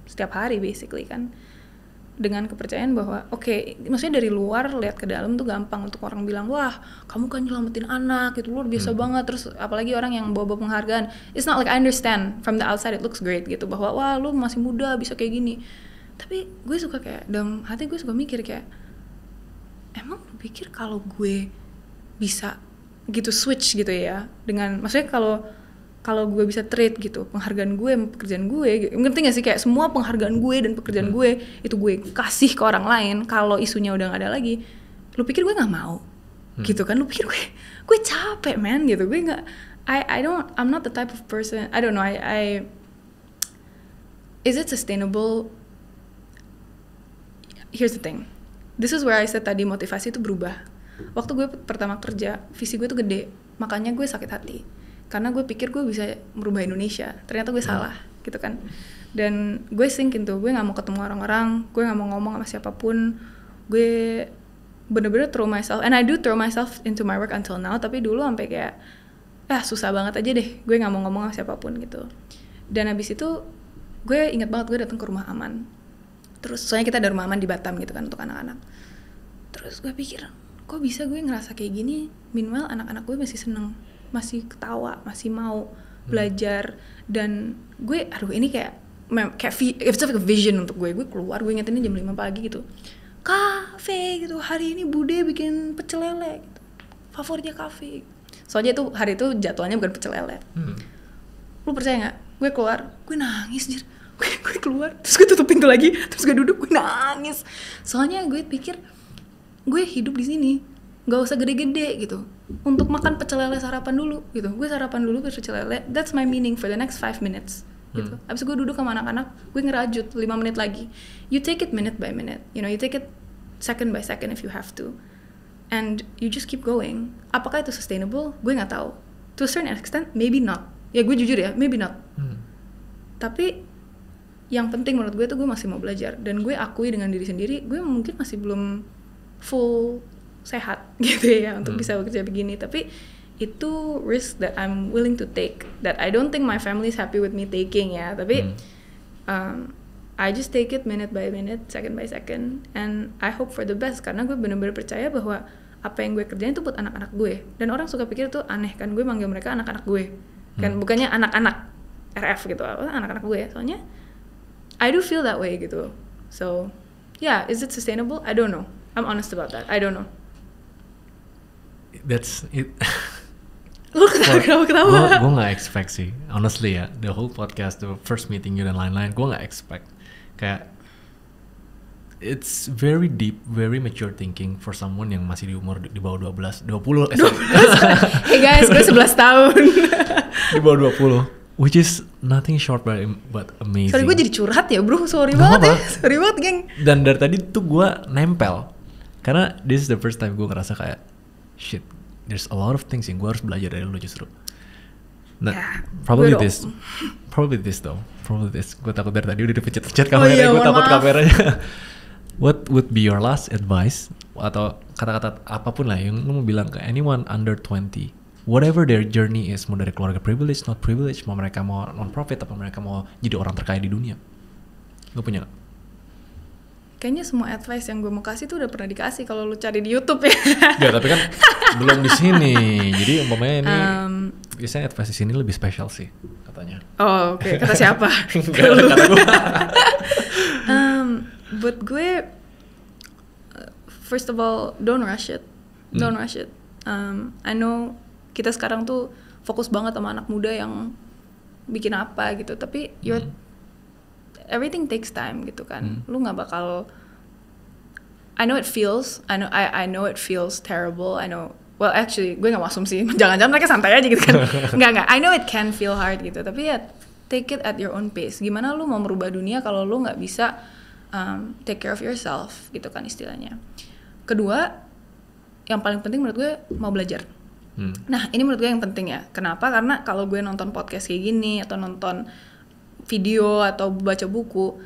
setiap hari basically kan, dengan kepercayaan bahwa maksudnya dari luar lihat ke dalam tuh gampang untuk orang bilang, wah kamu kan nyelamatin anak, itu luar biasa banget. Terus apalagi orang yang bawa penghargaan, it's not like I understand from the outside it looks great gitu, bahwa wah lu masih muda bisa kayak gini. Tapi gue suka kayak dalam hati gue suka mikir kayak, emang lu pikir kalau gue bisa gitu switch gitu ya, dengan maksudnya kalau gue bisa trade gitu penghargaan gue sama pekerjaan gue gitu. Ngerti gak sih, kayak semua penghargaan gue dan pekerjaan gue itu gue kasih ke orang lain kalau isunya udah gak ada lagi, lu pikir gue gak mau gitu kan? Lu pikir gue capek man gitu. Gue gak, I'm not the type of person, I don't know, is it sustainable? Here's the thing, this is where I said tadi motivasi itu berubah. Waktu gue pertama kerja, visi gue tuh gede, makanya gue sakit hati karena gue pikir gue bisa merubah Indonesia, ternyata gue salah gitu kan. Dan gue thinking tuh, gue gak mau ketemu orang-orang, gue gak mau ngomong sama siapapun, gue bener-bener throw myself, and I do throw myself into my work until now, tapi dulu sampai kayak susah banget aja deh, gue gak mau ngomong sama siapapun gitu. Dan abis itu gue ingat banget gue datang ke Rumah Aman, terus soalnya kita ada Rumah Aman di Batam gitu kan untuk anak-anak. Terus gue pikir, kok bisa gue ngerasa kayak gini, meanwhile anak-anak gue masih seneng, masih ketawa, masih mau belajar. Dan gue, ini kayak it's like a vision untuk gue keluar, gue ingetinnya jam 5 pagi gitu, kafe gitu, hari ini Bude bikin pecel lele gitu, favoritnya kafe. Soalnya tuh hari itu jadwalnya bukan pecel lele. Lu percaya gak, gue keluar, gue nangis jir. Gue keluar, terus gue tutup pintu lagi, terus gue duduk, gue nangis. Soalnya gue pikir, gue hidup di sini nggak usah gede-gede gitu untuk makan pecel lele sarapan dulu gitu. Gue sarapan dulu pecel lele, that's my meaning for the next 5 minutes gitu. Abis gue duduk sama anak-anak, gue ngerajut 5 menit lagi. You take it minute by minute, you know, you take it second by second if you have to, and you just keep going. Apakah itu sustainable? Gue nggak tahu. To a certain extent, maybe not. Ya gue jujur ya, maybe not. Tapi yang penting menurut gue tuh gue masih mau belajar, dan gue akui dengan diri sendiri, gue mungkin masih belum full sehat gitu ya untuk bisa bekerja begini. Tapi itu risk that I'm willing to take, that I don't think my family is happy with me taking ya, tapi I just take it minute by minute, second by second, and I hope for the best, karena gue bener-bener percaya bahwa apa yang gue kerjain itu buat anak-anak gue. Dan orang suka pikir tuh aneh kan, gue manggil mereka anak-anak gue kan, bukannya anak-anak RF gitu, anak-anak gue. Soalnya I do feel that way gitu. So yeah, is it sustainable? I don't know. I'm honest about that. I don't know. That's it. Lu ketawa. Gue nggak expect sih, honestly ya, the whole podcast, the first meeting you dan lain-lain, gue nggak expect. Kayak it's very deep, very mature thinking for someone yang masih di umur di bawah 20. Hey guys, gue 11 tahun. Di bawah 20, which is nothing short but amazing. Sorry, gue jadi curhat ya bro, sorry banget ya, sorry banget geng. Dan dari tadi tuh gue nempel, karena this is the first time gue ngerasa kayak shit, there's a lot of things yang gue harus belajar dari lu justru. Nah, probably this. Gue takut dari tadi udah dipencet-pencet kameranya, gue takut kameranya. What would be your last advice atau kata-kata apapun lah yang lu mau bilang ke anyone under 20, whatever their journey is, mau dari keluarga privilege, not privilege, mau mereka mau non-profit, apa mereka mau jadi orang terkaya di dunia, lu punya gak? Kayaknya semua advice yang gue mau kasih tuh udah pernah dikasih kalau lu cari di YouTube ya. Ya tapi kan belum di sini. Jadi umpamanya ini biasanya advice di sini lebih spesial sih katanya. Oh oke. Kata siapa? Kata gue. Buat gue, first of all, don't rush it. Don't rush it. I know kita sekarang tuh fokus banget sama anak muda yang bikin apa gitu, tapi everything takes time gitu kan. Lu nggak bakal. I know it feels terrible. I know. Well actually gue nggak mau asumsi. Jangan-jangan mereka santai aja gitu kan. Nggak. I know it can feel hard gitu. Tapi ya take it at your own pace. Gimana lu mau merubah dunia kalau lu nggak bisa take care of yourself gitu kan istilahnya. Kedua, yang paling penting menurut gue mau belajar. Nah ini menurut gue yang penting ya. Kenapa? Karena kalau gue nonton podcast kayak gini atau nonton video atau baca buku,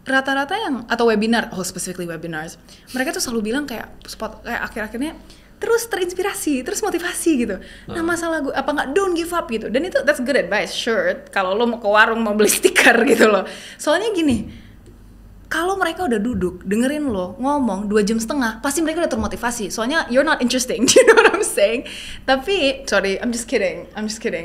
rata-rata yang atau webinar, specifically webinars, mereka tuh selalu bilang kayak akhir-akhirnya terus terinspirasi, terus motivasi gitu. Nah masalah gue apa nggak don't give up gitu. Dan itu that's good advice, sure. Kalau lo mau ke warung mau beli stiker gitu loh. Soalnya gini, kalau mereka udah duduk dengerin lo ngomong 2,5 jam, pasti mereka udah termotivasi. Soalnya you're not interesting, you know what I'm saying? Tapi sorry, I'm just kidding.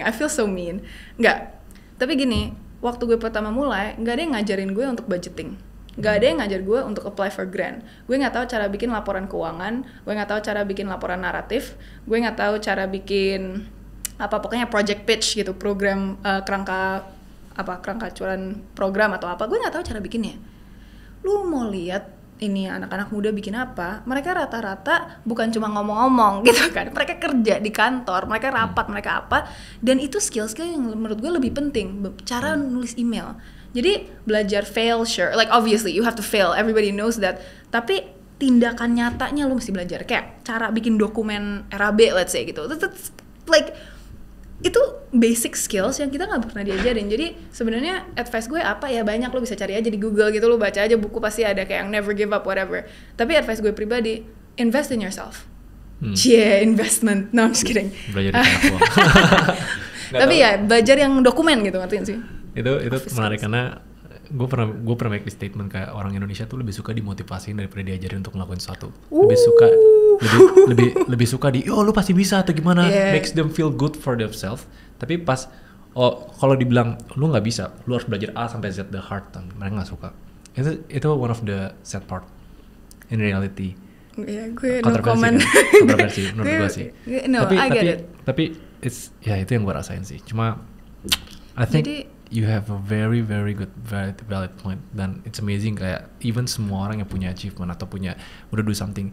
I feel so mean. Nggak. Tapi gini. Waktu gue pertama mulai, nggak ada yang ngajarin gue untuk budgeting, nggak ada yang ngajar gue untuk apply for grant. Gue nggak tahu cara bikin laporan keuangan, gue nggak tahu cara bikin laporan naratif, gue nggak tahu cara bikin pokoknya project pitch gitu, program kerangka acuan program atau apa, gue nggak tahu cara bikinnya. Lu mau lihat ini anak-anak muda bikin apa, mereka rata-rata bukan cuma ngomong-ngomong gitu kan, mereka kerja di kantor, mereka rapat, mereka apa, dan itu skill-skill yang menurut gue lebih penting, cara nulis email. Jadi belajar fail, sure, like obviously you have to fail, everybody knows that, tapi tindakan nyatanya lu mesti belajar, kayak cara bikin dokumen RAB let's say gitu, it's like itu basic skills yang kita nggak pernah diajarin. Jadi sebenarnya advice gue apa ya, banyak, lo bisa cari aja di Google gitu, lo baca aja buku pasti ada kayak yang never give up whatever. Tapi advice gue pribadi, invest in yourself. Investment. No, I'm just kidding. Belajar di anak uang. Tapi ya belajar yang dokumen gitu, ngerti sih? Itu menarik karena gue pernah make statement kayak orang Indonesia tuh lebih suka dimotivasi daripada diajarin untuk ngelakuin sesuatu. Lebih suka lu pasti bisa atau gimana, makes them feel good for themselves. Tapi pas kalau dibilang lu nggak bisa, lu harus belajar A sampai Z the hard time, mereka nggak suka. Itu one of the sad part in reality. Ya, gue no comment. Kontroversi menurut gue sih. No, I get it. Tapi it's itu yang gue rasain sih. Cuma I think you have a very very good valid point, dan it's amazing kayak even semua orang yang punya achievement atau udah do something,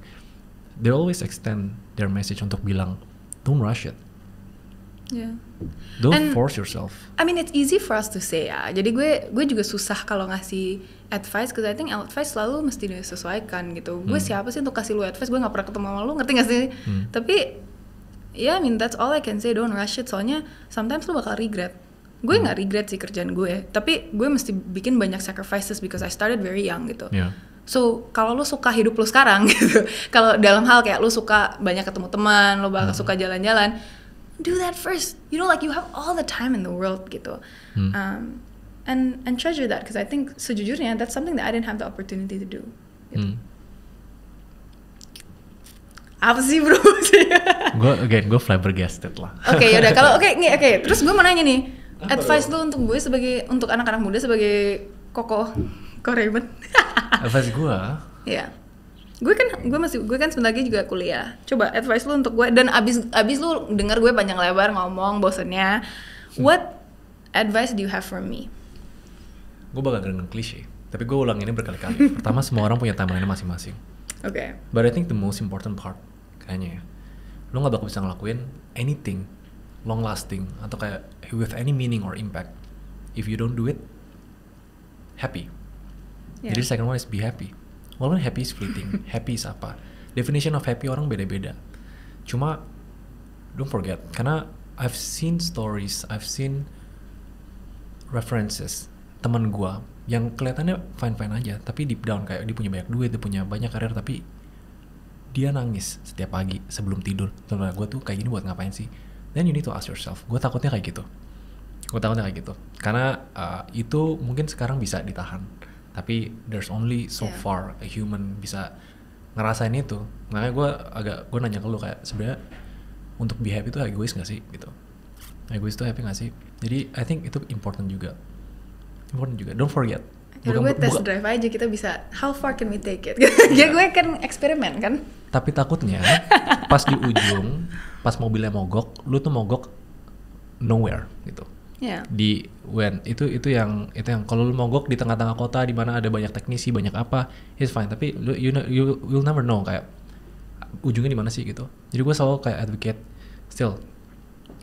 they always extend their message untuk bilang don't rush it. Don't force yourself. I mean it's easy for us to say ya. Jadi gue juga susah kalau ngasih advice, because I think advice selalu mesti disesuaikan gitu. Gue siapa sih untuk kasih lu advice? Gue nggak pernah ketemu sama lu, ngerti nggak sih? Tapi I mean that's all I can say, don't rush it. Soalnya sometimes lu bakal regret. Gue nggak regret sih kerjaan gue, tapi gue mesti bikin banyak sacrifices because I started very young gitu. So kalau lu suka hidup lu sekarang gitu, kalau dalam hal kayak lu suka banyak ketemu teman, lu bakal suka jalan-jalan, do that first. You know, like you have all the time in the world gitu. And treasure that, because I think sejujurnya that's something that I didn't have the opportunity to do. Gitu. Apa sih bro? Gue flabbergasted lah. Oke, yaudah kalau oke. Terus gue mau nanya nih, advice lu untuk gue untuk anak-anak muda sebagai kok ribet. Advice gue? Iya. Gue kan sebentar lagi juga kuliah. Coba advice lu untuk gue, dan abis lu dengar gue panjang lebar ngomong bosennya. What advice do you have for me? Gue bakal dengan klise, tapi gue ulang ini berkali-kali. Pertama, semua orang punya timeline masing-masing. Oke. But I think the most important part kayaknya ya, lo gak bakal bisa ngelakuin anything long lasting atau kayak with any meaning or impact if you don't do it happy. Jadi second one is be happy. Walaupun happy is fleeting. Happy is apa? Definition of happy orang beda-beda. Cuma don't forget, karena I've seen stories, I've seen references teman gue yang kelihatannya fine aja, tapi deep down kayak dia punya banyak duit, dia punya banyak karir, tapi dia nangis setiap pagi sebelum tidur. Teman gue tuh kayak gini buat ngapain sih? Then you need to ask yourself. Gue takutnya kayak gitu. Karena itu mungkin sekarang bisa ditahan, tapi there's only so far a human bisa ngerasain itu. Makanya gue nanya ke lu kayak sebenarnya untuk be happy itu egois nggak sih gitu? Egois itu happy nggak sih? Jadi I think itu important juga. Don't forget. Kalau gue test drive aja, kita bisa how far can we take it? Ya gue kan eksperimen kan. Tapi takutnya pas di ujung, pas mobilnya mogok, lu tuh mogok nowhere gitu. Yeah. Itu yang kalau lu mogok di tengah-tengah kota di mana ada banyak teknisi, banyak apa, it's fine. Tapi you'll never know kayak ujungnya di mana sih gitu. Jadi gue selalu kayak advocate, still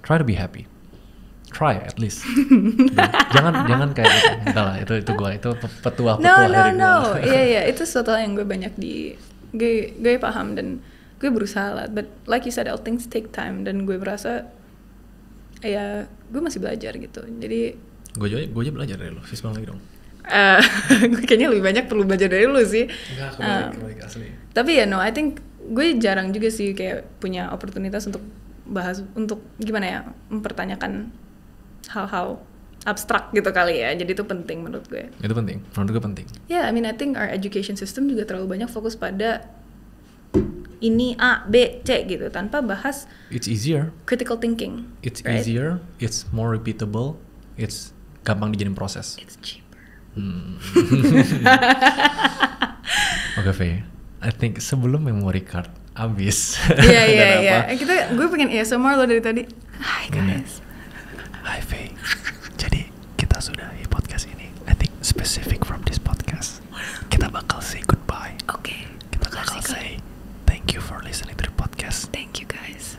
try to be happy. Try at least. jangan kayak gitu. Enggak lah, itu gue itu petuah dari gue. No. Iya, itu sesuatu yang gue banyak gue paham dan gue berusaha lah. But like you said, all things take time, dan gue merasa ya gue masih belajar gitu. Jadi gue aja belajar dari lo. Fisbang lagi dong. Gue kayaknya lebih banyak perlu belajar dari lo sih. Enggak, kembali asli. Tapi ya I think gue jarang juga sih kayak punya oportunitas untuk bahas, untuk gimana ya, mempertanyakan hal-hal abstrak gitu kali ya. Jadi itu penting menurut gue. Itu penting, menurut gue penting. Yeah, I mean I think our education system juga terlalu banyak fokus pada ini A, B, C gitu, tanpa bahas it's easier, critical thinking. It's right? Easier, it's more repeatable, it's gampang dijadiin proses. It's cheaper. Oke, Faye, I think sebelum memory card abis. Iya. Gue pengen ASMR lo dari tadi. Hi guys. Hi Faye. Jadi kita sudahi podcast ini. I think specific from this podcast, kita bakal say goodbye. Oke. Kita bakal say thank you for listening to the podcast. Thank you guys.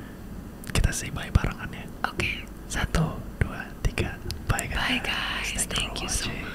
Kita say bye barengan ya. Oke. 1, 2, 3. Bye guys. Bye guys. Thank you so much.